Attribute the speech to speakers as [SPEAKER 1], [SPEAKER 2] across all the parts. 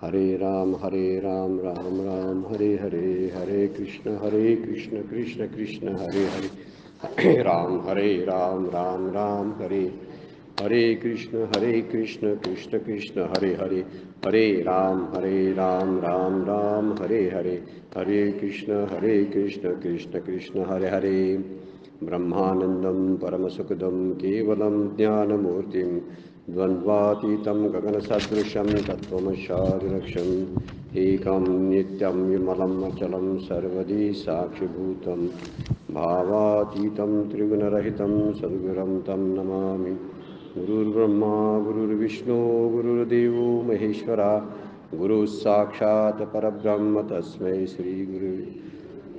[SPEAKER 1] हरे राम राम राम हरे हरे, हरे कृष्ण कृष्ण कृष्ण हरे हरे, हरे राम राम राम हरे हरे कृष्ण कृष्ण कृष्ण हरे हरे, हरे राम राम राम हरे हरे, हरे कृष्ण कृष्ण कृष्ण हरे हरे। ब्रह्मानंदं परमसुखदं केवलं ज्ञानमूर्तिं द्वन्द्वातीतं गगनसदृशं तत्त्वमशादिलक्ष्यम् एकं नित्यं विमलम् अचलं सर्वदी साक्षिभूतं भावातीतं त्रिगुणरहितं सद्गुरुं तं नमामि। गुरुर्ब्रह्मा गुरुर्विष्णु गुरुर्देवो महेश्वरा, गुरुः साक्षात् परब्रह्म तस्मै श्रीगुरुवे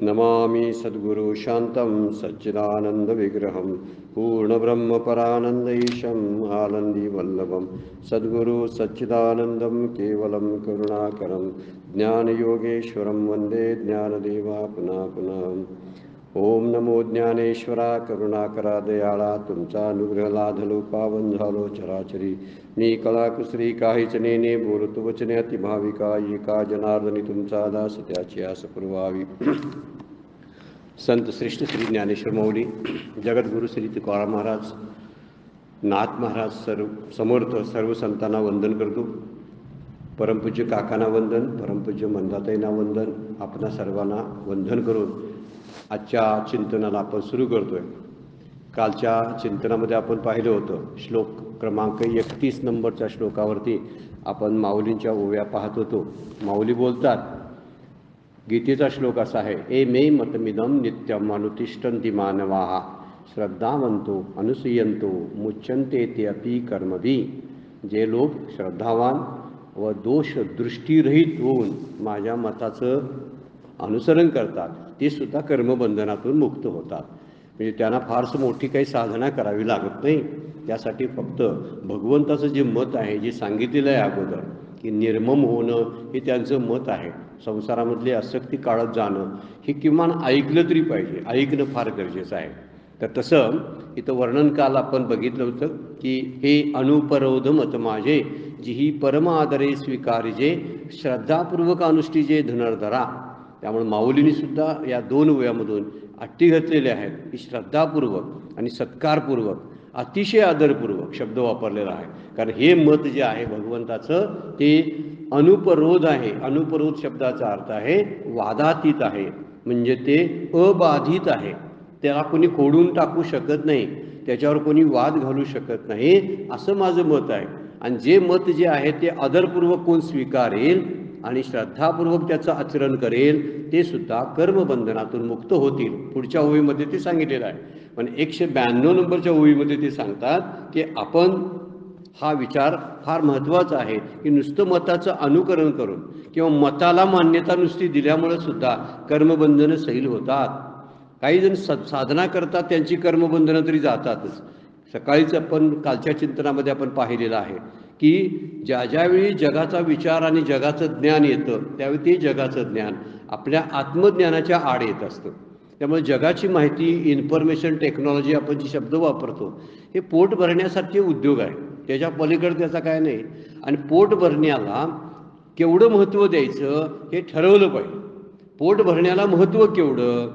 [SPEAKER 1] नमामि। सद्गुरु शान्तं सच्चिदानन्दविग्रहं पूर्णब्रह्मपरानन्दैशम् आनन्दीवल्लभं सद्गुरु सच्चिदानन्दं केवलं करुणाकरं ज्ञानयोगेश्वरं वन्दे ज्ञानदेवा पुनः पुनः। ओम नमो ज्ञानेश्वरा करुणाकरा दयाळा, तुमचा अनुग्रह लाधलो पावन झालो चराचरी, मी कलाकुसरी काहीच नेने बोलतो वचने अतिभाविका, एका जनार्दनी तुमचा दास त्याची आस पुरवावी। संत श्रेष्ठ श्री ज्ञानेश्वर माऊली, जगद्गुरु श्री तुकाराम महाराज, नाथ महाराज, सर्व समर्थ सर्व संतांना वंदन करतो। परमपूज्य काकांना वंदन, परमपूज्य मंदाताईंना वंदन, आपणा सर्वांना वंदन करून आजच्या चिंतनाला आपण सुरू करतोय। कालच्या चिंतनामध्ये आपण पाहिलं होतं, श्लोक क्रमांक 31 नंबरच्या श्लोकावरती आपण माऊलींच्या ओव्या पाहत होतो। माऊली बोलतात, गीतेचा श्लोक असा आहे, ए मे मतमिदं नित्यम अनुतिष्ठन्ति मानवाः श्रद्धावंतो अनुसूयंतो मुच्यन्ते ते अपि कर्मभी। जे लोक श्रद्धावान व दोष दृष्टीरहित होऊन माझ्या मताचं अनुसरण करतात ते सुद्धा कर्मबंधनातून मुक्त होतात। म्हणजे त्यांना फारसं मोठी काही साधना करावी लागत नाही, त्यासाठी फक्त भगवंताचं जे मत आहे, जे सांगितलेलं आहे अगोदर की निर्मम होणं हे त्यांचं मत आहे। संसारामधली आसक्ती काढत जाणं हे किमान ऐकलं तरी पाहिजे, ऐकणं फार गरजेचं आहे। तर तसं इथं वर्णन काल आपण बघितलं होतं की हे अनुपरोध मत माझे, जी ही परम आदरे स्वीकारिजे श्रद्धापूर्वक अनुष्ठीजे धनुर्धरा। त्यामुळे माऊलींनी सुद्धा या दोन ओव्यामधून अट्टी घातलेल्या आहेत की श्रद्धापूर्वक आणि सत्कारपूर्वक अतिशय आदरपूर्वक शब्द वापरलेला आहे। कारण हे मत जे आहे भगवंताचं ते अनुपरोध आहे। अनुपरोध शब्दाचा अर्थ आहे वादातीत आहे, म्हणजे ते अबाधित आहे, त्याला कोणी खोडून टाकू शकत नाही, त्याच्यावर कोणी वाद घालू शकत नाही, असं माझं मत आहे। आणि जे मत जे आहे ते आदरपूर्वक कोण स्वीकारेल आणि श्रद्धापूर्वक त्याचं आचरण करेल ते सुद्धा कर्मबंधनातून मुक्त होतील। पुढच्या ओळीमध्ये ते सांगितलेलं आहे, पण 192 नंबरच्या ओळीमध्ये ते सांगतात की आपण हा विचार फार महत्त्वाचा आहे की नुसतं मताचं अनुकरण करून किंवा मताला मान्यता नुसती दिल्यामुळे सुद्धा कर्मबंधनं सैल होतात। काही जण साधना करतात, त्यांची कर्मबंधनं तरी जातातच। सकाळीच आपण कालच्या चिंतनामध्ये आपण पाहिलेलं आहे की ज्यावेळी जगाचा विचार आणि जगाचं ज्ञान येतं त्यावेळी ते जगाचं ज्ञान आपल्या आत्मज्ञानाच्या आड येत असतं। त्यामुळे जगाची माहिती, इन्फॉर्मेशन टेक्नॉलॉजी आपण जी शब्द वापरतो हे पोट भरण्यासारखे उद्योग आहे, त्याच्या पलीकडे त्याचा काय नाही। आणि पोट भरण्याला केवढं महत्त्व द्यायचं हे ठरवलं पाहिजे। पोट भरण्याला महत्त्व केवढं,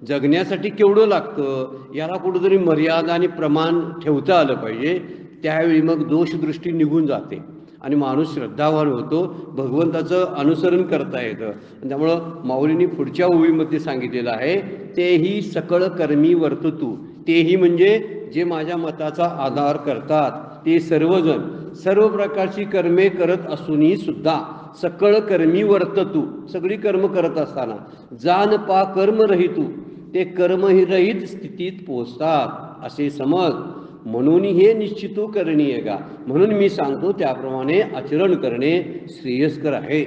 [SPEAKER 1] जगण्यासाठी केवढं लागतं, याला कुठंतरी मर्यादा आणि प्रमाण ठेवता आलं पाहिजे। त्यावेळी मग दोषदृष्टी निघून जाते आणि माणूस श्रद्धावान होतो, भगवंताचं अनुसरण करता येतं। त्यामुळं माऊलींनी पुढच्या ओळीमध्ये सांगितलेलं आहे, तेही सकळ कर्मी वर्ततू। तेही म्हणजे जे माझ्या मताचा आधार करतात ते सर्वजण सर्व प्रकारची कर्मे करत असूनही सुद्धा सकळ कर्मी वर्ततू, सगळी कर्म करत असताना जाण पा कर्मरहितू, ते कर्मरहित स्थितीत पोहोचतात असे समज। म्हणून हे निश्चितो करणीय गा, म्हणून मी सांगतो त्याप्रमाणे आचरण करणे श्रेयस्कर आहे।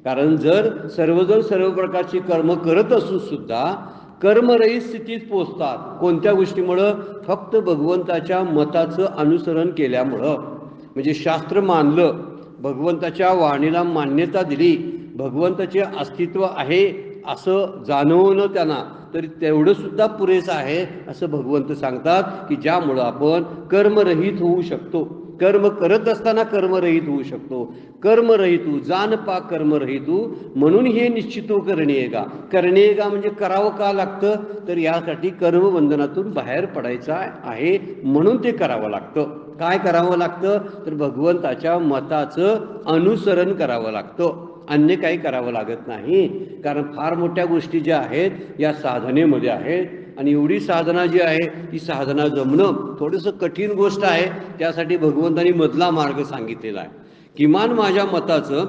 [SPEAKER 1] कारण जर सर्वजण सर्व प्रकारची कर्म करत असून सुद्धा कर्मरहित स्थितीत पोहोचतात, कोणत्या गोष्टीमुळं, फक्त भगवंताच्या मताचं अनुसरण केल्यामुळं। म्हणजे शास्त्र मानलं, भगवंताच्या वाणीला मान्यता दिली, भगवंताचे अस्तित्व आहे असं जाणवलं त्यांना, तरी तेवढं सुद्धा पुरेसं आहे असं भगवंत सांगतात की ज्यामुळं आपण कर्मरहित होऊ शकतो। कर्म करत असताना कर्मरहित होऊ शकतो. कर्मरहित जान पा कर्मरहित म्हणून हे निश्चितो करणीयेगा. करणीयेगा म्हणजे करावं का लागतं, तर यासाठी कर्मबंधनातून बाहेर पडायचं आहे म्हणून ते करावं लागतं. काय करावं लागतं, तर भगवंताच्या मताचं अनुसरण करावं लागतं, अन्य काही करावं लागत नाही. कारण फार मोठ्या गोष्टी ज्या आहेत या साधनेमध्ये आहेत, आणि एवढी साधना जी आहे ती साधना जमणं थोडंसं कठीण गोष्ट आहे. त्यासाठी भगवंतांनी मधला मार्ग सांगितलेला आहे. किमान माझ्या मताचं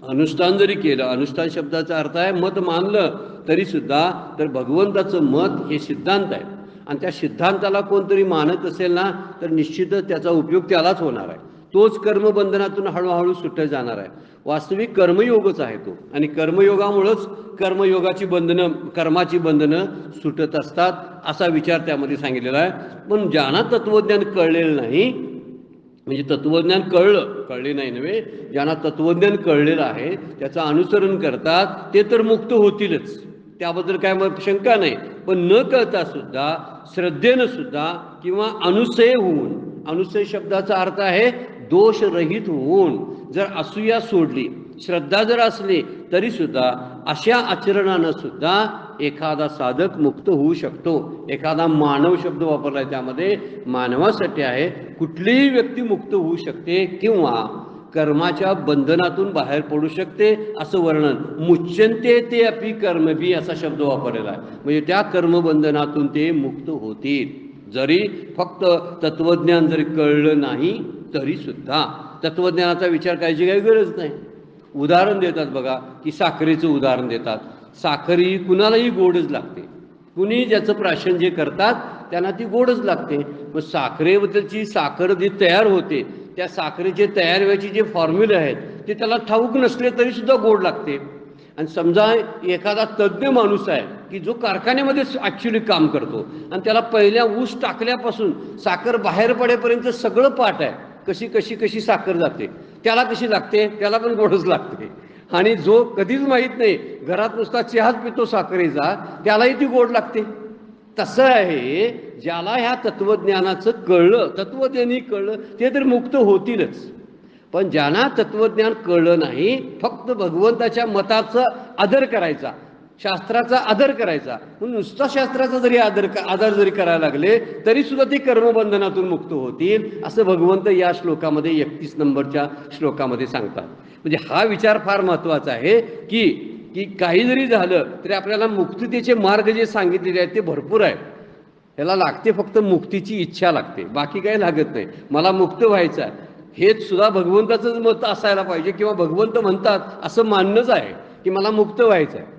[SPEAKER 1] अनुष्ठान जरी केलं, अनुष्ठान शब्दाचा अर्थ आहे मत मानलं तरी सुद्धा, तर भगवंताचं मत हे सिद्धांत आहे, आणि त्या सिद्धांताला कोणतरी मानत असेल ना, तर निश्चितच त्याचा उपयोग त्यालाच होणार आहे. तोच कर्मबंधनातून हळूहळू सुटत जाणार आहे. वास्तविक कर्मयोगच आहे तो, आणि कर्मयोगामुळंच कर्मयोगाची बंधनं, कर्माची बंधनं सुटत असतात, असा विचार त्यामध्ये सांगितलेला आहे. पण ज्यांना तत्वज्ञान कळलेलं नाही, म्हणजे तत्वज्ञान कळले नाही नव्हे, ज्यांना तत्वज्ञान कळलेलं आहे त्याचं अनुसरण करतात ते तर मुक्त होतीलच, त्याबद्दल काय मग शंका नाही. पण न कळता सुद्धा, श्रद्धेनं सुद्धा किंवा अनुसय होऊन, अनुसय शब्दाचा अर्थ आहे दोषरहित होऊन, जर असूया सोडली, श्रद्धा जर असली तरी सुद्धा अशा आचरणानं सुद्धा एखादा साधक मुक्त होऊ शकतो. एखादा मानव शब्द वापरलाय, त्यामध्ये मानवासाठी आहे. कुठलीही व्यक्ती मुक्त होऊ शकते किंवा कर्माच्या बंधनातून बाहेर पडू शकते, असं वर्णन. मुच्यंते ते अपि कर्मभी असा शब्द वापरलेला आहे, म्हणजे त्या कर्मबंधनातून ते मुक्त होतील, जरी फक्त तत्वज्ञान जरी कळलं नाही तरी सुद्धा. तत्वज्ञानाचा विचार करायची काही गरज नाही. उदाहरण देतात बघा, की साखरेचं उदाहरण देतात. साखर ही कुणालाही गोडच लागते, कुणी ज्याचं प्राशन जे करतात त्यांना ती गोडच लागते. मग साखरेबद्दलची साखर जी तयार होते, त्या साखरेचे तयार व्हायचे जे फॉर्म्युले आहेत ते त्याला ठाऊक नसले तरी सुद्धा गोड लागते. आणि समजा एखादा तज्ज्ञ माणूस आहे की जो कारखान्यामध्ये ॲक्च्युली काम करतो, आणि त्याला पहिल्या ऊस टाकल्यापासून साखर बाहेर पडेपर्यंत सगळं पाठ आहे, कशी कशी कशी साखर जाते, त्याला कशी लागते, त्याला पण गोडच लागते. आणि जो कधीच माहीत नाही, घरात नुसता चहाच पितो साखरेचा, त्यालाही ती गोड लागते. तसं आहे, ज्याला ह्या तत्वज्ञानाचं कळलं, तत्वज्ञानी कळलं, ते तर मुक्त होतीलच. पण ज्यांना तत्वज्ञान कळलं नाही, फक्त भगवंताच्या मताचा आदर करायचा, शास्त्राचा आदर करायचा, म्हणून नुसता शास्त्राचा जरी आदर जरी करायला लागले तरी सुद्धा ते कर्मबंधनातून मुक्त होतील, असं भगवंत या श्लोकामध्ये 31 नंबरच्या श्लोकामध्ये सांगतात. म्हणजे हा विचार फार महत्त्वाचा आहे की की काही जरी झालं तरी आपल्याला मुक्ततेचे मार्ग जे सांगितलेले आहेत ते भरपूर आहेत. ह्याला लागते फक्त मुक्तीची इच्छा लागते, बाकी काही लागत नाही. मला मुक्त व्हायचं आहे हेच सुद्धा भगवंताचंच मत असायला पाहिजे, किंवा भगवंत म्हणतात असं मानणंच आहे की मला मुक्त व्हायचं आहे.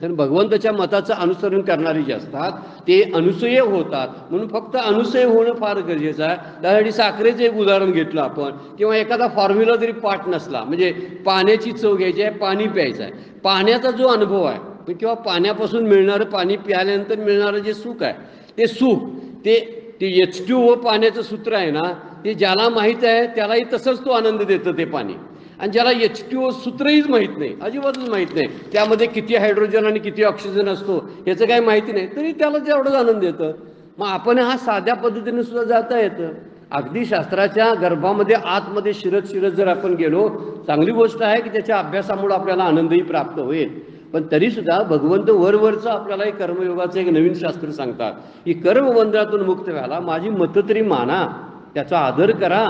[SPEAKER 1] तर भगवंताच्या मताचं अनुसरण करणारे जे असतात ते अनुसय होतात, म्हणून फक्त अनुसय होणं फार गरजेचं आहे. त्यासाठी साखरेचं एक उदाहरण घेतलं आपण, किंवा एखादा फॉर्म्युला जरी पाठ नसला, म्हणजे पाण्याची चव घ्यायची आहे, पाणी प्यायचं आहे, पाण्याचा जो अनुभव आहे किंवा पाण्यापासून मिळणारं, पाणी प्यायल्यानंतर मिळणारं जे सुख आहे, ते सुख ते H2O पाण्याचं सूत्र आहे ना, ते ज्याला माहीत आहे त्यालाही तसंच तो आनंद देतं ते पाणी. आणि ज्याला H2O सूत्रहीच माहीत नाही, अजिबातच माहीत नाही, त्यामध्ये किती हायड्रोजन आणि किती ऑक्सिजन असतो याचं काही माहिती नाही, तरी त्याला तेवढंच आनंद देतं. मग आपण हा साध्या पद्धतीने सुद्धा जाता येतं. अगदी शास्त्राच्या गर्भामध्ये आतमध्ये शिरत शिरत जर आपण गेलो, चांगली गोष्ट आहे की त्याच्या अभ्यासामुळे आपल्याला आनंदही प्राप्त होईल. पण तरीसुद्धा भगवंत वरवरचं आपल्याला एक कर्मयोगाचं एक नवीन शास्त्र सांगतात की कर्मबंधनातून मुक्त व्हायला माझी मतं तरी माना, त्याचा आदर करा,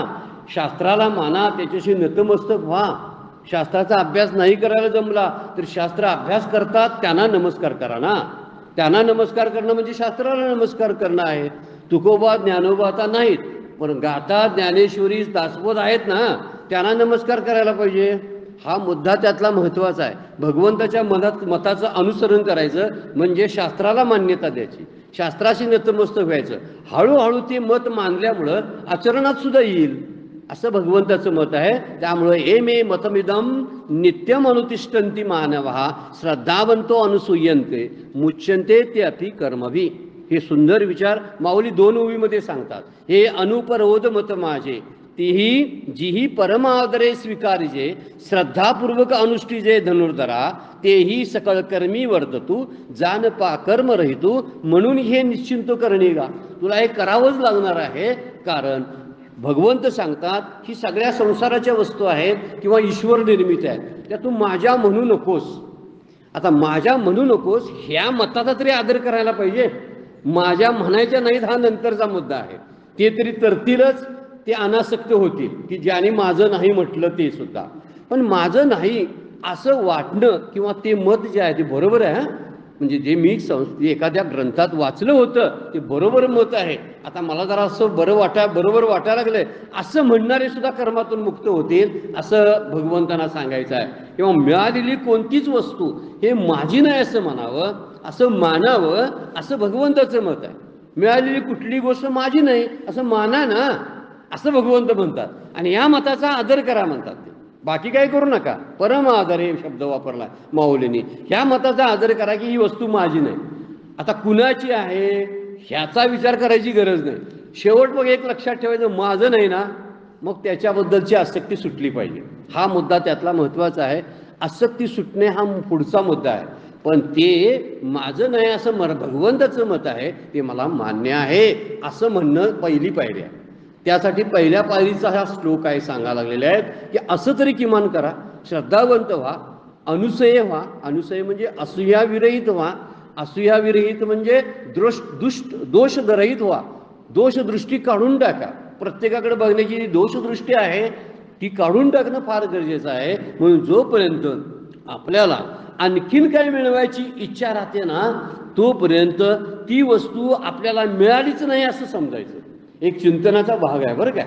[SPEAKER 1] शास्त्राला माना, त्याच्याशी नतमस्तक व्हा. शास्त्राचा अभ्यास नाही करायला जमला तर शास्त्र अभ्यास करतात त्यांना नमस्कार करा ना. त्यांना नमस्कार करणं म्हणजे शास्त्राला नमस्कार करणं आहे. तुकोबा ज्ञानोबा आता नाहीत, पण गाथा ज्ञानेश्वरी दासबोध आहेत ना, त्यांना नमस्कार करायला पाहिजे. हा मुद्दा त्यातला महत्त्वाचा आहे. भगवंताच्या मताचं अनुसरण करायचं म्हणजे शास्त्राला मान्यता द्यायची, शास्त्राशी नतमस्तक व्हायचं. हळूहळू ते मत मानल्यामुळं आचरणात सुद्धा येईल, असं भगवंताचं मत आहे. त्यामुळे एमे मतमिदम नित्यम अनुतिष्ठन्ति मानवः श्रद्धावंतो अनुसूयन्ते मुच्यन्ते ते अपि कर्मभी. हे सुंदर विचार माऊली 2 ओळीमध्ये सांगतात. हे अनुपरोध मत माझे, तीही जीही परमादरे स्वीकारिजे, श्रद्धापूर्वक अनुष्ठिजे धनुर्धरा, तेही सकळ कर्मी वर्ततू, जान पा कर्म रहितू, म्हणून हे निश्चिंत करणेगा. तुला हे करावंच लागणार आहे, कारण भगवंत सांगतात ही सगळ्या संसाराच्या वस्तू आहेत किंवा ईश्वर निर्मित आहेत, त्या तू माझ्या म्हणू नकोस. आता माझ्या म्हणू नकोस ह्या मताचा तरी आदर करायला पाहिजे. माझ्या म्हणायच्या नाहीत हा नंतरचा मुद्दा आहे. ते तरी तरतीलच, ते अनासक्त होतील की ज्याने माझं नाही म्हटलं ते सुद्धा. पण माझं नाही असं वाटणं किंवा ते मत जे आहे ते बरोबर आहे. म्हणजे जे मी एखाद्या ग्रंथात वाचलं होतं ते बरोबर मत आहे, आता मला जरा असं बरोबर वाटायला लागलंय असं म्हणणारे सुद्धा कर्मातून मुक्त होतील असं भगवंतांना सांगायचं आहे. किंवा मिळालेली कोणतीच वस्तू हे माझी नाही असं म्हणावं, असं मानावं, असं भगवंताचं मत आहे. मिळालेली कुठली गोष्ट माझी नाही असं माना ना, असं भगवंत म्हणतात. आणि या मताचा आदर करा म्हणतात ते, बाकी काय करू नका. परम आदर हे शब्द वापरला माऊलींनी. ह्या मताचा आदर करा की ही वस्तू माझी नाही. आता कुणाची आहे ह्याचा विचार करायची गरज नाही. शेवट मग एक लक्षात ठेवायचं, माझं नाही ना, मग त्याच्याबद्दलची आसक्ती सुटली पाहिजे. हा मुद्दा त्यातला महत्त्वाचा आहे. आसक्ती सुटणे हा पुढचा मुद्दा आहे. पण ते माझं नाही असं भगवंताचं मत आहे ते मला मान्य आहे असं म्हणणं पहिली पायरी आहे. त्यासाठी पहिल्या पायरीचा हा श्लोक आहे सांगायला लागलेले आहेत की असं तरी किमान करा, श्रद्धावंत व्हा, अनुसय व्हा. अनुसय म्हणजे असूयाविरहित व्हा. असूयाविरहित म्हणजे दोषरहित व्हा. दोषदृष्टी काढून टाका. प्रत्येकाकडे बघण्याची जी दोषदृष्टी आहे ती काढून टाकणं फार गरजेचं आहे. म्हणून जोपर्यंत आपल्याला आणखीन काय मिळवायची इच्छा राहते ना, तोपर्यंत ती वस्तू आपल्याला मिळालीच नाही असं समजायचं. एक चिंतनाचा भाग आहे बरं काय.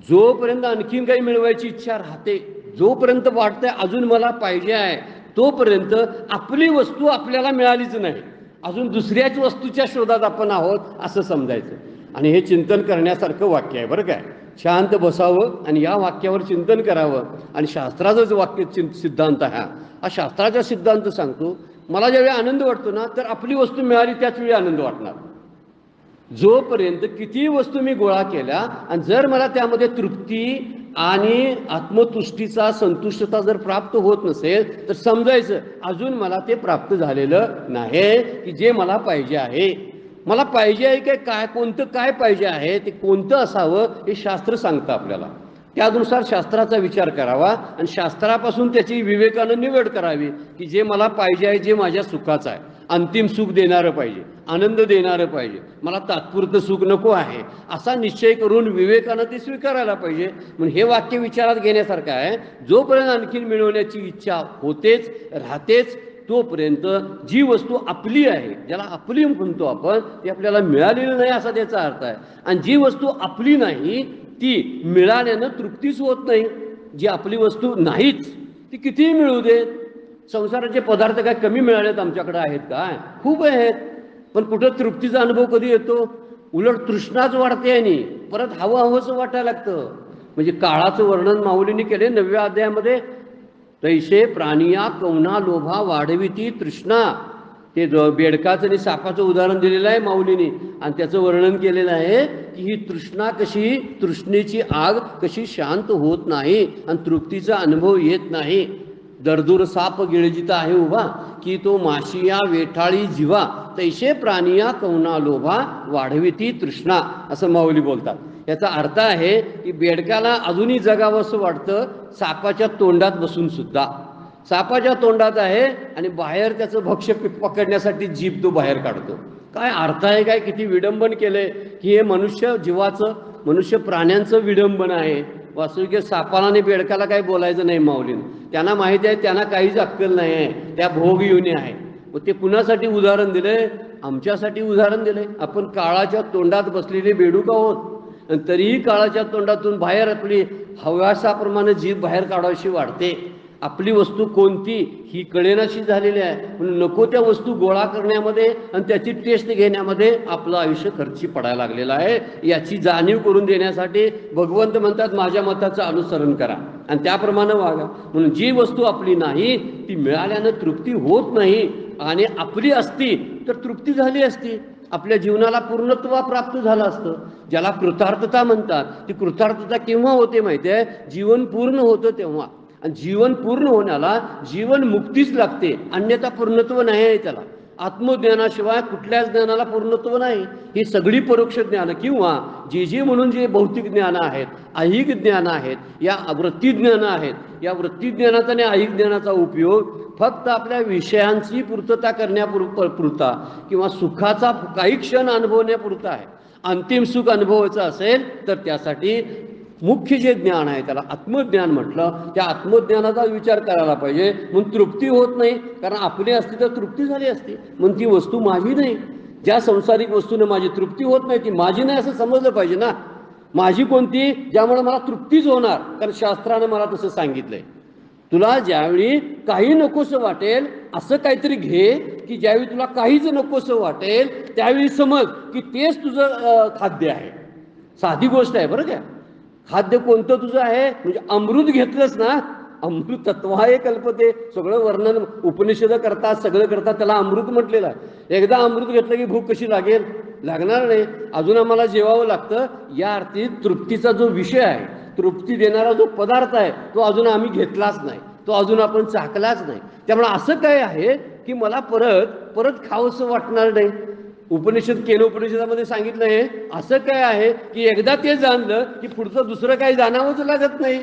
[SPEAKER 1] जोपर्यंत आणखीन काही मिळवायची इच्छा राहते, जोपर्यंत वाटतंय अजून मला पाहिजे आहे, तोपर्यंत आपली वस्तू आपल्याला मिळालीच नाही, अजून दुसऱ्याच वस्तूच्या शोधात आपण आहोत असं समजायचं. आणि हे चिंतन करण्यासारखं वाक्य आहे बरं काय. शांत बसावं आणि या वाक्यावर चिंतन करावं. आणि शास्त्राचंच वाक्य सिद्धांत हा शास्त्राचा सिद्धांत सांगतो. मला ज्यावेळी आनंद वाटतो ना, तर आपली वस्तू मिळाली त्याच वेळी आनंद वाटणार. जोपर्यंत किती वस्तू मी गोळा केल्या आणि जर मला त्यामध्ये तृप्ती आणि आत्मतुष्टीचा संतुष्टता जर प्राप्त होत नसेल तर समजायचं अजून मला ते प्राप्त झालेलं नाही की जे मला पाहिजे आहे. मला पाहिजे आहे काय, कोणतं काय पाहिजे आहे, ते कोणतं असावं हे शास्त्र सांगतं आपल्याला. त्यानुसार शास्त्राचा विचार करावा आणि शास्त्रापासून त्याची विवेकानं निवड करावी की जे मला पाहिजे आहे, जे माझ्या सुखाचं आहे, अंतिम सुख देणारं पाहिजे, आनंद देणारं पाहिजे, मला तात्पुरतं सुख नको आहे, असा निश्चय करून विवेकानं ते स्वीकारायला पाहिजे. म्हणून हे वाक्य विचारात घेण्यासारखं आहे. जोपर्यंत आणखीन मिळवण्याची इच्छा होतेच राहतेच, तोपर्यंत जी वस्तू आपली आहे, ज्याला आपली म्हणतो आपण, ती आपल्याला मिळालेली नाही असा त्याचा अर्थ आहे. आणि जी वस्तू आपली नाही ती मिळाल्यानं तृप्तीच होत नाही. जी आपली वस्तू नाहीच ती कितीही मिळू देत. संसाराचे पदार्थ काय कमी मिळालेत आमच्याकडे आहेत काय, खूप आहेत. पण कुठं तृप्तीचा अनुभव कधी येतो, उलट तृष्णाच वाढते आणि परत हवं हवंसं वाटायला लागतं. म्हणजे काळाचं वर्णन माऊलींनी केले 9व्या अध्यायामध्ये. तैसे प्राणिया कवना लोभा वाढविती तृष्णा. ते बेडकाचं आणि सापाचं उदाहरण दिलेलं आहे माऊलींनी आणि त्याचं वर्णन केलेलं आहे की ही तृष्णा कशी, तृष्णेची आग कशी शांत होत नाही आणि तृप्तीचा अनुभव येत नाही. दरदूर साप गिळजिता आहे उभा की तो माशिया वेठाळी जीवा, तैसे प्राणिया कवना लोभा वाढविती तृष्णा, असं माऊली बोलतात. याचा अर्थ आहे की बेडकाला अजूनही जगावं असं वाटतं सापाच्या तोंडात बसून सुद्धा. सापाच्या तोंडात आहे आणि बाहेर त्याचं भक्ष्य पकडण्यासाठी जीभ तो बाहेर काढतो. काय अर्थ आहे काय, किती विडंबन केलंय की हे मनुष्य जीवाचं, मनुष्य प्राण्यांचं विडंबन आहे. वास्तविक सापाला आणि बेडकाला काही बोलायचं नाही माऊलीनं. त्यांना माहिती आहे त्यांना काहीच अक्कल नाही आहे, त्या भोग योनी आहे. मग ते कुणासाठी उदाहरण दिलंय, आमच्यासाठी उदाहरण दिलंय. आपण काळाच्या तोंडात बसलेले बेडूक आहोत आणि तरीही काळाच्या तोंडातून बाहेर आपली हव्यासाप्रमाणे जीभ बाहेर काढावीशी वाढते. आपली वस्तू कोणती ही कळेनाशी झालेली आहे. म्हणून नको त्या वस्तू गोळा करण्यामध्ये आणि त्याची टेस्ट घेण्यामध्ये आपलं आयुष्य खर्ची पडायला लागलेलं आहे. याची जाणीव करून देण्यासाठी भगवंत म्हणतात माझ्या मताचं अनुसरण करा आणि त्याप्रमाणे वागा. म्हणून जी वस्तू आपली नाही ती मिळाल्यानं तृप्ती होत नाही आणि आपली असती तर तृप्ती झाली असती, आपल्या जीवनाला पूर्णत्व प्राप्त झालं असतं. ज्याला कृतार्थता म्हणतात, ती कृतार्थता केव्हा होते माहिती आहे, जीवन पूर्ण होतं तेव्हा. आणि जीवन पूर्ण होण्याला जीवन मुक्तीच लागते, अन्यथा पूर्णत्व नाही आहे त्याला. आत्मज्ञानाशिवाय कुठल्याच ज्ञानाला पूर्णत्व नाही. ही सगळी परोक्ष ज्ञान किंवा जे म्हणून जे भौतिक ज्ञान आहेत, ऐहिक ज्ञान आहेत, या वृत्तीज्ञान आहेत, या वृत्तीज्ञानाचा आणि ऐहिक ज्ञानाचा उपयोग फक्त आपल्या विषयांची पूर्तता करण्यापुरता किंवा सुखाचा काही क्षण अनुभवण्यापुरता आहे. अंतिम सुख अनुभवायचं असेल तर त्यासाठी मुख्य जे ज्ञान आहे त्याला आत्मज्ञान म्हटलं. त्या आत्मज्ञानाचा विचार करायला पाहिजे. म्हणून तृप्ती होत नाही, कारण आपली असती तर तृप्ती झाली असती. म्हणून ती वस्तू माझी नाही. ज्या संसारिक वस्तूने माझी तृप्ती होत नाही ती माझी नाही असं समजलं पाहिजे ना. माझी कोणती, ज्यामुळे मला तृप्तीच होणार, कारण शास्त्राने मला तसं सांगितलंय. तुला ज्यावेळी काही नकोसं वाटेल असं काहीतरी घे की ज्यावेळी तुला काहीच नकोसं वाटेल त्यावेळी समज की तेच तुझं खाद्य आहे. साधी गोष्ट आहे बरं का. खाद्य कोणतं तुझं आहे, म्हणजे अमृत घेतलंस ना, अमृत तत्वाय कल्पते, सगळं वर्णन उपनिषद करतात, सगळं करतात, त्याला अमृत म्हटलेलं आहे. एकदा अमृत घेतलं की भूक कशी लागेल, लागणार नाही. अजून आम्हाला जेवावं लागतं. या अर्थी तृप्तीचा जो विषय आहे, तृप्ती देणारा जो पदार्थ आहे तो अजून आम्ही घेतलाच नाही, तो अजून आपण चाखलाच नाही. त्यामुळे असं काय आहे की मला परत परत खावंसं वाटणार नाही. उपनिषद केनोपनिषदामध्ये सांगितलं आहे असं काय आहे की एकदा ते जाणलं की पुढचं दुसरं काही जाणावंच लागत नाही.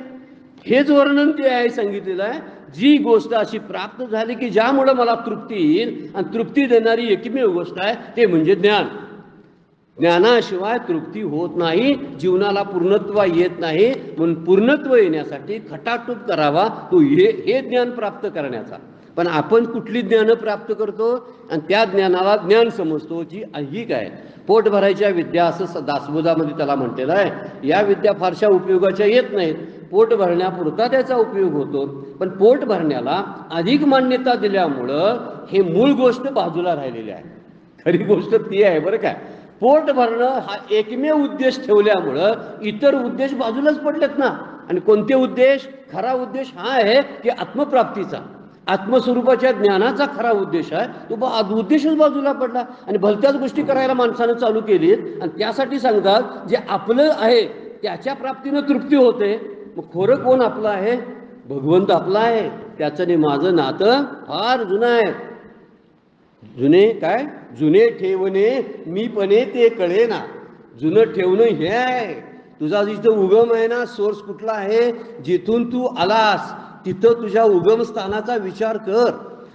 [SPEAKER 1] हेच वर्णन ते आहे सांगितलेलं आहे. जी गोष्ट अशी प्राप्त झाली की ज्यामुळे मला तृप्ती येईल, आणि तृप्ती देणारी एकमेव गोष्ट आहे ते म्हणजे ज्ञान. ज्ञानाशिवाय तृप्ती होत नाही, जीवनाला पूर्णत्व येत नाही. म्हणून पूर्णत्व येण्यासाठी खटाटूप करावा तो हे ज्ञान प्राप्त करण्याचा. पण आपण कुठली ज्ञान प्राप्त करतो आणि त्या ज्ञानाला ज्ञान समजतो जी ऐहिक आहे. पोट भरायच्या विद्या असं दासबोधामध्ये त्याला म्हटलेलं आहे. या विद्या फारशा उपयोगाच्या येत नाहीत, पोट भरण्यापुरता त्याचा उपयोग होतो. पण पोट भरण्याला अधिक मान्यता दिल्यामुळं हे मूळ गोष्ट बाजूला राहिलेली आहे. खरी गोष्ट ती आहे बरं काय. पोट भरणं हा एकमेव उद्देश ठेवल्यामुळं इतर उद्देश बाजूलाच पडलेत ना. आणि कोणते उद्देश, खरा उद्देश हा आहे की आत्मप्राप्तीचा, आत्मस्वरूपाच्या ज्ञानाचा खरा उद्देश आहे. तो उद्देशच बाजूला पडला आणि भलत्याच गोष्टी करायला माणसानं चालू केलीत. आणि त्यासाठी सांगतात जे आपलं आहे त्याच्या प्राप्तीनं तृप्ती होते. मग खोरं कोण आपलं आहे, भगवंत आपला आहे. त्याचं आणि माझं नातं फार जुनं आहे. जुने काय, जुने ठेवणे मीपणे ते कळे ना. जुनं ठेवणं हे आहे. तुझा जिथं उगम आहे ना, सोर्स कुठला आहे, जिथून तू आलास तिथं तुझ्या उगम स्थानाचा विचार कर.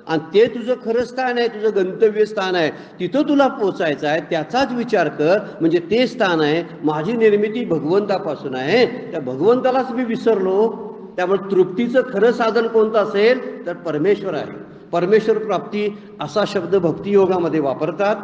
[SPEAKER 1] आणि ते तुझं खरं स्थान आहे, तुझं गंतव्य स्थान आहे, तिथं तुला पोचायचं आहे, त्याचाच विचार कर. म्हणजे ते स्थान आहे. माझी निर्मिती भगवंतापासून आहे, त्या भगवंतालाच मी विसरलो. त्यामुळे तृप्तीचं खरं साधन कोणतं असेल तर परमेश्वर आहे. परमेश्वर प्राप्ती असा शब्द भक्तियोगामध्ये वापरतात.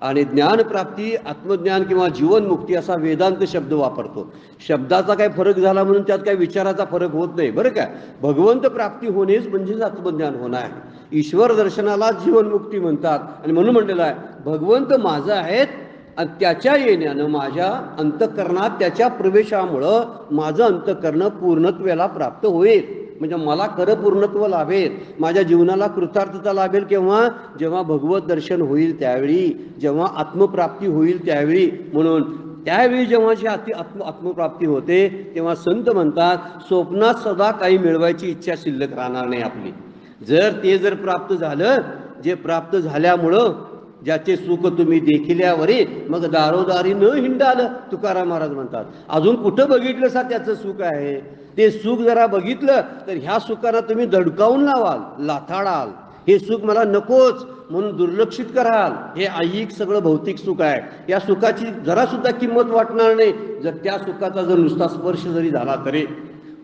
[SPEAKER 1] आणि ज्ञानप्राप्ती, आत्मज्ञान किंवा जीवनमुक्ती असा वेदांत शब्द वापरतो. शब्दाचा काय फरक झाला म्हणून त्यात काही विचाराचा फरक होत नाही बरं का. भगवंत प्राप्ती होणेच म्हणजेच आत्मज्ञान होणं आहे. ईश्वर दर्शनाला जीवनमुक्ती म्हणतात. आणि म्हणून म्हणलेलं आहे भगवंत माझं आहेत आणि त्याच्या येण्यानं माझ्या अंतःकरणात, त्याच्या प्रवेशामुळं माझं अंतःकरण पूर्णत्वाला प्राप्त होईल. म्हणजे मला खरं पूर्णत्व लाभेल, माझ्या जीवनाला कृतार्थता लाभेल. केव्हा, जेव्हा भगवत दर्शन होईल त्यावेळी, जेव्हा आत्मप्राप्ती होईल त्यावेळी. म्हणून त्यावेळी जेव्हा जी आत्मप्राप्ती होते तेव्हा संत म्हणतात स्वप्नात सदा काही मिळवायची इच्छा शिल्लक राहणार नाही आपली. जर प्राप्त झालं, जे प्राप्त झाल्यामुळं ज्याचे सुख तुम्ही देखिल्यावरी मग दारोदारी न हिंडाल, तुकाराम महाराज म्हणतात. अजून कुठं बघितलं सा त्याचं सुख आहे. ते सुख जरा बघितलं तर ह्या सुखाला तुम्ही दडकावून लावाल, लाथाडाल. हे सुख मला नकोच म्हणून दुर्लक्षित कराल. हे ऐहिक सगळं भौतिक सुख आहे. या सुखाची जरा सुद्धा किंमत वाटणार नाही जर त्या सुखाचा जर नुसता स्पर्श जरी झाला तरी.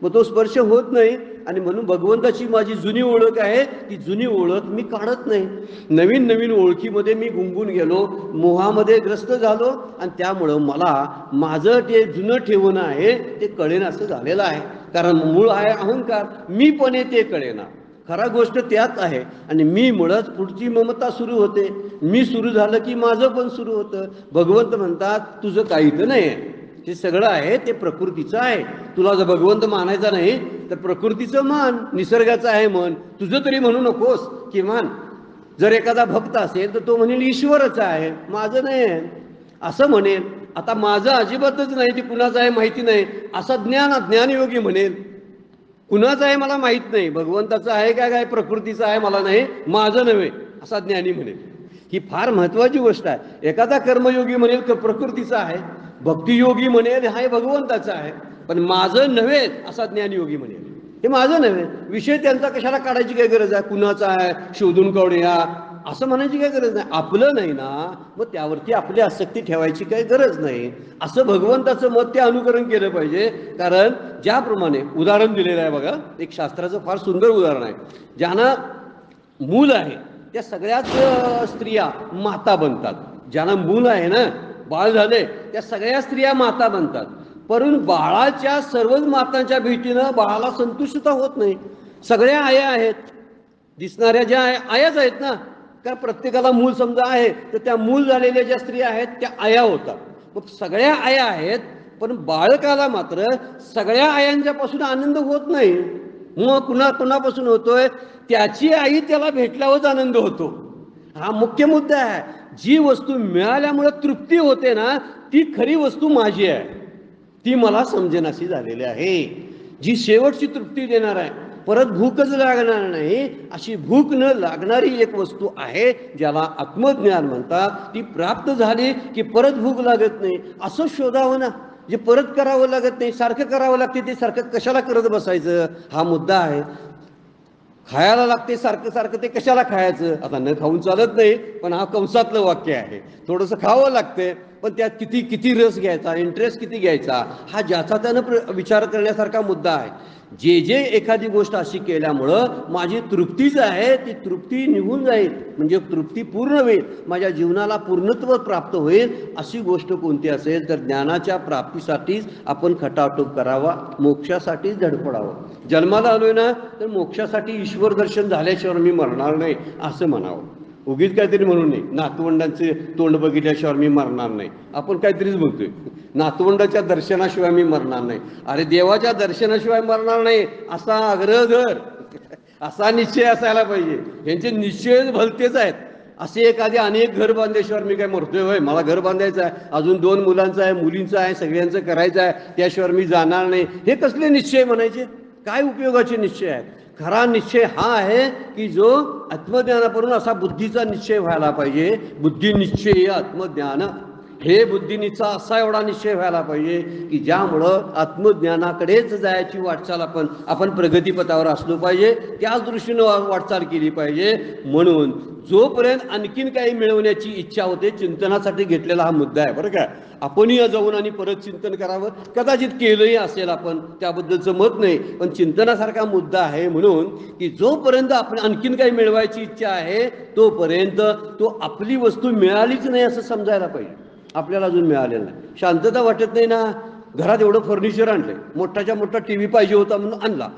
[SPEAKER 1] मग तो स्पर्श होत नाही. आणि म्हणून भगवंताची माझी जुनी ओळख आहे, ती जुनी ओळख मी काढत नाही. नवीन नवीन ओळखीमध्ये मी गुंगून गेलो, मोहामध्ये ग्रस्त झालो. आणि त्यामुळं मला माझं ते जुनं ठेवणं आहे ते कळेन असं झालेलं आहे. कारण मूळ आहे अहंकार, मीपणे ते कळेना. खरा गोष्ट त्यात आहे. आणि मी मुळच पुढची ममता सुरू होते. मी सुरू झालं की माझं पण सुरू होतं. भगवंत म्हणतात तुझं काही तर नाही आहे, हे सगळं आहे ते प्रकृतीचं आहे. तुला जर भगवंत मानायचा नाही तर प्रकृतीचं मान, निसर्गाचं आहे मन. तुझं तरी म्हणू नकोस किमान. जर एखादा भक्त असेल तर तो म्हणेल ईश्वरच आहे, माझं नाही आहे असं म्हणेल. आता माझं अजिबातच नाही, ते कुणाचं आहे माहिती नाही असा ज्ञानयोगी म्हणेल. कुणाचं आहे मला माहीत नाही, भगवंताचं आहे काय प्रकृतीचं आहे मला नाही, माझं नव्हे असा ज्ञानी म्हणेल. ही फार महत्त्वाची गोष्ट आहे. एखादा कर्मयोगी म्हणेल प्रकृतीचा आहे, भक्तियोगी म्हणेल हा भगवंताचा आहे, पण माझं नव्हे असा ज्ञानयोगी म्हणेल हे माझं नव्हे. विषय त्यांचा कशाला काढायची काय गरज आहे? कुणाचा आहे शोधून काढूया असं म्हणायची काय गरज नाही. आपलं नाही ना, मग त्यावरती आपली आसक्ती ठेवायची काही गरज नाही. असं भगवंताचं मत ते अनुकरण केलं पाहिजे. कारण ज्याप्रमाणे उदाहरण दिलेलं आहे बघा, एक शास्त्राचं फार सुंदर उदाहरण आहे. ज्यांना मूल आहे त्या सगळ्याच स्त्रिया माता बनतात. ज्यांना मूल आहे ना, बाळ झाले, त्या सगळ्या स्त्रिया माता बनतात. परंतु बाळाच्या सर्वच मातांच्या भेटीनं बाळाला संतुष्टता होत नाही. सगळ्या आया आहेत, दिसणाऱ्या ज्या आयाच आहेत ना, कारण प्रत्येकाला मूल समजा आहे तर त्या मूल झालेल्या ज्या स्त्रिया आहेत त्या आया होतात. मग सगळ्या आया आहेत, पण बाळकाला मात्र सगळ्या आयांच्या पासून आनंद होत नाही. मग कुणापासून होतोय? त्याची आई त्याला भेटल्यावरच आनंद होतो. हा मुख्य मुद्दा आहे. जी वस्तू मिळाल्यामुळे तृप्ती होते ना, ती खरी वस्तू माझी आहे, ती मला समजेनाशी झालेली आहे. जी शेवटची तृप्ती देणार आहे, परत भूकच लागणार नाही अशी भूक न लागणारी एक वस्तू आहे, ज्याला आत्मज्ञान म्हणतात. ती प्राप्त झाली की परत भूक लागत नाही. असं शोधावं ना, जे परत करावं लागत नाही, सारखं करावं लागते. ते सारखं कशाला करत बसायचं, हा मुद्दा आहे. खायला लागते सारखं सारखं, ते कशाला खायचं? आता न खाऊन चालत नाही, पण हा कंसातलं वाक्य आहे. थोडंसं खावं लागते, पण त्यात किती किती रस घ्यायचा, इंटरेस्ट किती घ्यायचा, हा ज्याचा त्यानं विचार करण्यासारखा मुद्दा आहे. जे एखादी गोष्ट अशी केल्यामुळं माझी तृप्तीच आहे, ती तृप्ती निघून जाईल, म्हणजे तृप्ती पूर्ण होईल, माझ्या जीवनाला पूर्णत्व प्राप्त होईल, अशी गोष्ट कोणती असेल तर ज्ञानाच्या प्राप्तीसाठीच आपण खटाटोप करावा, मोक्षासाठीच धडपडावं. जन्माला आलोय ना, तर मोक्षासाठी ईश्वर दर्शन झाल्याशिवाय मी मरणार नाही असं म्हणावं. उगीच काहीतरी म्हणून नाही, नातवंडांचे तोंड बघितल्याशिवाय मी मरणार नाही, आपण काहीतरीच बोलतोय. नातवंडाच्या दर्शनाशिवाय मी मरणार नाही. अरे देवाच्या दर्शनाशिवाय मरणार नाही असा आग्रह धर, असा निश्चय असायला पाहिजे. यांचे निश्चय भलतेच आहेत. असे एखादे अनेक घर बांधल्याशिवाय मी काय मरतोय होय? मला घर बांधायचं आहे, अजून 2 मुलांचं आहे, मुलींचं आहे, सगळ्यांचं करायचं आहे, त्याशिवाय मी जाणार नाही. हे कसले निश्चय म्हणायचे? काय उपयोगाचे निश्चय आहेत? खरा निश्चय हा आहे की जो आत्मज्ञानापासून असा बुद्धीचा निश्चय व्हायला पाहिजे. बुद्धी निश्चय आत्मज्ञान, हे बुद्धीचा असा एवढा निश्चय व्हायला पाहिजे की ज्यामुळं आत्मज्ञानाकडेच जायची वाटचाल आपण प्रगतीपथावर असलो पाहिजे, त्याच दृष्टीनं वाटचाल केली पाहिजे. म्हणून जोपर्यंत आणखीन काही मिळवण्याची इच्छा होते, चिंतनासाठी घेतलेला हा मुद्दा आहे बरं का. आपणही जाऊन आणि परत चिंतन करावं, कदाचित केलंही असेल आपण, त्याबद्दलचं मत नाही, पण चिंतनासारखा मुद्दा आहे. म्हणून की जोपर्यंत आपण आणखीन काही मिळवायची इच्छा आहे तोपर्यंत तो आपली वस्तू मिळालीच नाही असं समजायला पाहिजे. आपल्याला अजून मिळालेलं नाही, शांतता वाटत नाही ना. घरात एवढं फर्निचर आणलंय, मोठाच्या मोठा TV पाहिजे होता म्हणून आणला,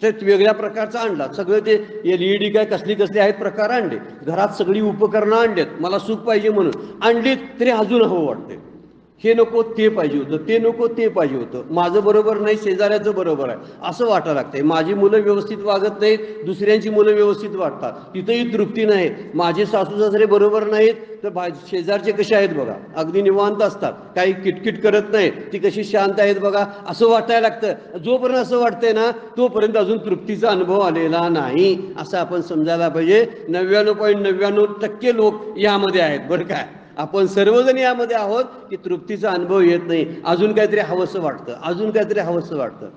[SPEAKER 1] ते वेगळ्या प्रकारचा आणला, सगळं ते LED काय कसली आहेत प्रकार आणले, घरात सगळी उपकरणं आणलेत, मला सुख पाहिजे म्हणून आणलीत, तरी अजून हवं वाटते. हे नको ते पाहिजे होतं, ते नको ते पाहिजे होतं, माझं बरोबर नाही शेजाऱ्याचं बरोबर आहे असं वाटायला लागतंय. माझी मुलं व्यवस्थित वागत नाहीत, दुसऱ्यांची मुलं व्यवस्थित वागतात, तिथंही तृप्ती नाही. माझे सासू सासरे बरोबर नाहीत, तर शेजारचे कसे आहेत बघा, अगदी निवांत असतात, काही किटकिट करत नाही, ती कशी शांत आहेत बघा, असं वाटायला लागतं. जोपर्यंत असं वाटतंय ना, तोपर्यंत अजून तृप्तीचा अनुभव आलेला नाही असं आपण समजायला पाहिजे. 99.99% लोक यामध्ये आहेत बरं काय. आपण सर्वजण यामध्ये आहोत की तृप्तीचा अनुभव येत नाही, अजून काहीतरी हवंसं वाटतं, अजून काहीतरी हवंसं वाटतं.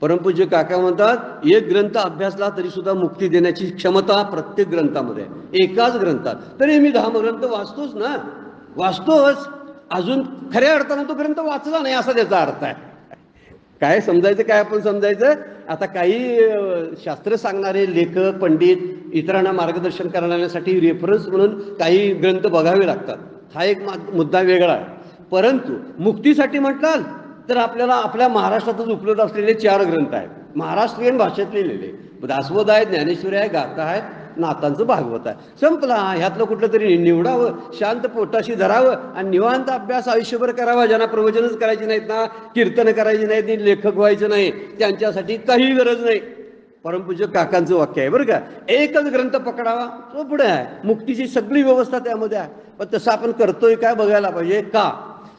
[SPEAKER 1] परमपूज्य काका म्हणतात, एक ग्रंथ अभ्यासला तरी सुद्धा मुक्ती देण्याची क्षमता प्रत्येक ग्रंथामध्ये आहे, एकाच ग्रंथात. तरी मी 10 ग्रंथ वाचतोच ना, वाचतोच, अजून खऱ्या अर्थानं तो ग्रंथ वाचला नाही असा त्याचा अर्थ आहे. काय समजायचं, काय आपण समजायचं. आता काही शास्त्र सांगणारे लेखक पंडित इतरांना मार्गदर्शन करण्यासाठी रेफरन्स म्हणून काही ग्रंथ बघावे लागतात, हा एक मुद्दा वेगळा आहे. परंतु मुक्तीसाठी म्हटलं तर आपल्याला आपल्या महाराष्ट्रातच उपलब्ध असलेले 4 ग्रंथ आहेत, महाराष्ट्रीयन भाषेत लिहिलेले. दासबोध आहे, ज्ञानेश्वरी आहे, गाथा आहे, नाथांचं भागवत आहे. संपला. ह्यातलं कुठलं तरी निवडावं, शांत पोटाशी धरावं आणि निवांत अभ्यास आयुष्यभर करावा. ज्यांना प्रवचनच करायची नाहीत ना, कीर्तन करायची नाहीत, लेखक व्हायचं नाही, त्यांच्यासाठी काही गरज नाही. परमपूज्य काकांचं वाक्य आहे बरं का. एकच ग्रंथ पकडावा, तो पुढे आहे, मुक्तीची सगळी व्यवस्था त्यामध्ये आहे. पण तसं आपण करतोय काय बघायला पाहिजे. का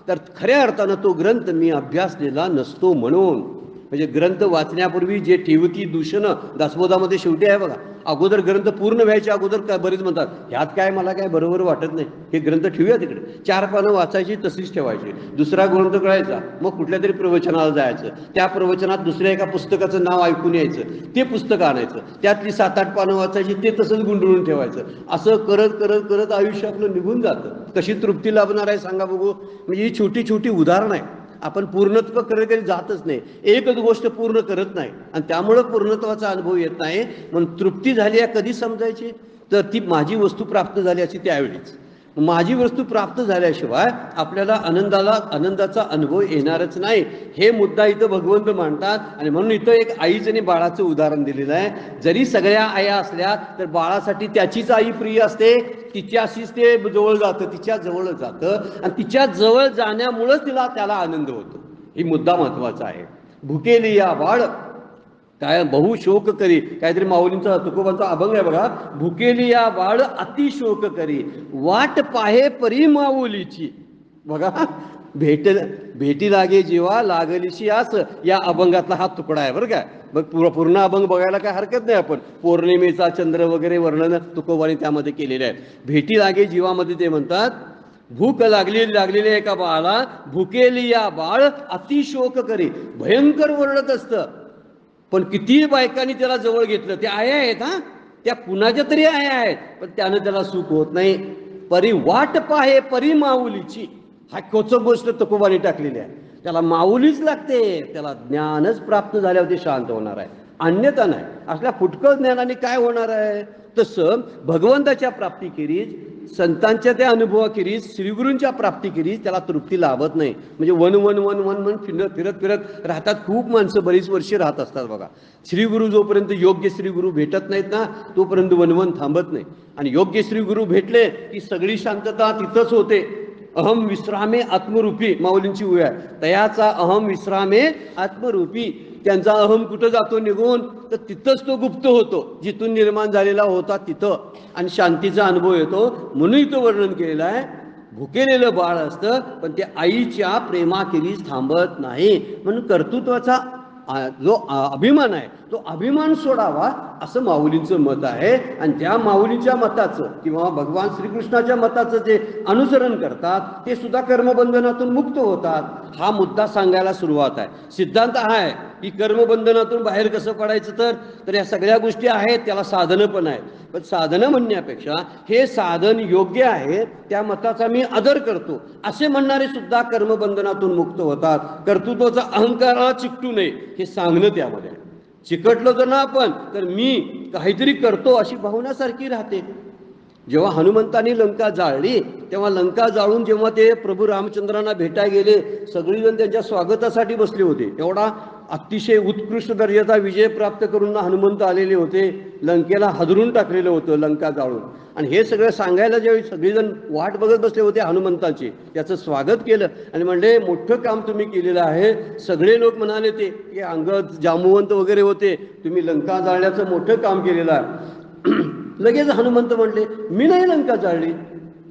[SPEAKER 1] तर खऱ्या अर्थानं तो ग्रंथ मी अभ्यासलेला नसतो म्हणून. म्हणजे ग्रंथ वाचण्यापूर्वी जे ठेवती दूषणं दासबोधामध्ये शेवटी आहे बघा. अगोदर ग्रंथ पूर्ण व्हायच्या अगोदर काय बरेच म्हणतात ह्यात काय मला काय बरोबर वाटत नाही, हे ग्रंथ ठेवूया तिकडे. 4 पानं वाचायची तशीच ठेवायची. दुसरा ग्रंथ कळायचा, मग कुठल्या तरी प्रवचनाला जायचं, त्या प्रवचनात दुसऱ्या एका पुस्तकाचं नाव ऐकून यायचं, ते पुस्तक आणायचं, त्यातली 7-8 पानं वाचायची, ते तसंच गुंडळून ठेवायचं. असं करत करत करत आयुष्य आपलं निघून जातं. कशी तृप्ती लाभणार आहे सांगा बघू. म्हणजे ही छोटी छोटी उदाहरणं आहे. आपण पूर्णत्व करत कधी जातच नाही, एकच गोष्ट पूर्ण करत नाही आणि त्यामुळं पूर्णत्वाचा अनुभव येत नाही. म्हणून तृप्ती झाली आहे कधी समजायची, तर ती माझी वस्तू प्राप्त झाली अशी त्यावेळीच. माझी वस्तू प्राप्त झाल्याशिवाय आपल्याला आनंदाचा अनुभव येणारच नाही. हे मुद्दा इथं भगवंत मांडतात. आणि म्हणून इथं एक आईचं आणि बाळाचं उदाहरण दिलेलं आहे. जरी सगळ्या आया असल्या तर बाळासाठी त्याचीच आई प्रिय असते, तिच्याशीच ते जवळ जातं, तिच्या जवळ जातं आणि तिच्या जवळ जाण्यामुळंच त्याला आनंद होतो. ही मुद्दा महत्वाचा आहे. भुकेली या बाळ काय बहु शोक करी, काहीतरी माऊलींचा तुकोबांचा अभंग आहे बघा. भुकेली या बाळ अति शोक करी, वाट पाहे परी माऊलीची. बघा, भेटी लागे जीवा लागलीशी आस, या अभंगातला हा तुकडा आहे बरं काय. बघ, पूर्ण अभंग बघायला काय हरकत नाही. आपण पौर्णिमेचा चंद्र वगैरे वर्णन तुकोबाने त्यामध्ये केलेले आहे. भेटी लागे जीवामध्ये ते म्हणतात, भूक लागलेली एका बाळाला, भुकेली या बाळ अतिशोक करी. भयंकर ओरडत असतं, पण किती बायकांनी त्याला जवळ घेतलं. त्या आया आहेत, हा, त्या कुणाच्या तरी आया आहेत, पण त्यानं त्याला सुख होत नाही. परी वाट पाहे परी माऊलीची, हा कोचक गोष्ट तुकोबाने टाकलेली आहे. त्याला माऊलीच लागते, त्याला ज्ञानच प्राप्त झाल्यावरती शांत होणार आहे, अन्यथा नाही. असल्या फुटकळ ज्ञानाने काय होणार आहे. तसं भगवंताच्या प्राप्तीखेरीज, संतांच्या त्या अनुभवाखेरीज, श्रीगुरूंच्या प्राप्तीखेरीज त्याला तृप्ती लाभत नाही. म्हणजे one one one one one फिरत फिरत राहतात. खूप माणसं बरीच वर्षे राहत असतात बघा. श्रीगुरू जोपर्यंत योग्य श्रीगुरू भेटत नाहीत ना, तोपर्यंत वनवन थांबत नाही. आणि योग्य श्रीगुरू भेटले की सगळी शांतता तिथंच होते. अहम विश्रामे आत्मरूपी, माऊलींची उभी आहे, तयाचा अहम विश्रामे आत्मरूपी. त्यांचा अहम कुठं जातो निघून, तर तिथंच तो गुप्त होतो, जिथून निर्माण झालेला होता तिथं, आणि शांतीचा अनुभव येतो. म्हणून इथं वर्णन केलेलं आहे. भुकेलेलं बाळ असतं, पण ते आईच्या प्रेमाखेरीज थांबत नाही. म्हणून कर्तृत्वाचा जो अभिमान आहे तो अभिमान सोडावा, असं माऊलींचं मत आहे. आणि त्या माऊलींच्या मताचं किंवा भगवान श्रीकृष्णाच्या मताचं जे अनुसरण करतात ते सुद्धा कर्मबंधनातून मुक्त होतात. हा मुद्दा सांगायला सुरुवात आहे. सिद्धांत हा आहे की कर्मबंधनातून बाहेर कसं पडायचं, तर या सगळ्या गोष्टी आहेत, त्याला साधनं पण आहेत. पण साधनं म्हणण्यापेक्षा हे साधन योग्य आहे, त्या मताचा मी आदर करतो असे म्हणणारे सुद्धा कर्मबंधनातून मुक्त होतात. कर्तृत्वाचा अहंकाराला चिकटू नये हे सांगणं त्यामध्ये. चिकटलो जर ना आपण, तर मी काहीतरी करतो अशी भावनासारखी राहते. जेव्हा हनुमंतांनी लंका जाळली, तेव्हा लंका जाळून जेव्हा ते प्रभू रामचंद्रांना भेटायला गेले, सगळीजण त्यांच्या स्वागतासाठी बसले होते. एवढा अतिशय उत्कृष्ट दर्जाचा विजय प्राप्त करून हनुमंत आलेले होते. लंकेला हादरून टाकलेलं होतं लंका जाळून. आणि हे सगळं सांगायला ज्यावेळी सगळेजण वाट बघत बसले होते हनुमंतांची, त्याचं स्वागत केलं आणि म्हणले मोठं काम तुम्ही केलेलं आहे. सगळे लोक म्हणाले ते की अंगद जांबुवंत वगैरे होते, तुम्ही लंका जाळण्याचं मोठं काम केलेलं आहे. लगेच हनुमंत म्हणले मी नाही लंका जाळली.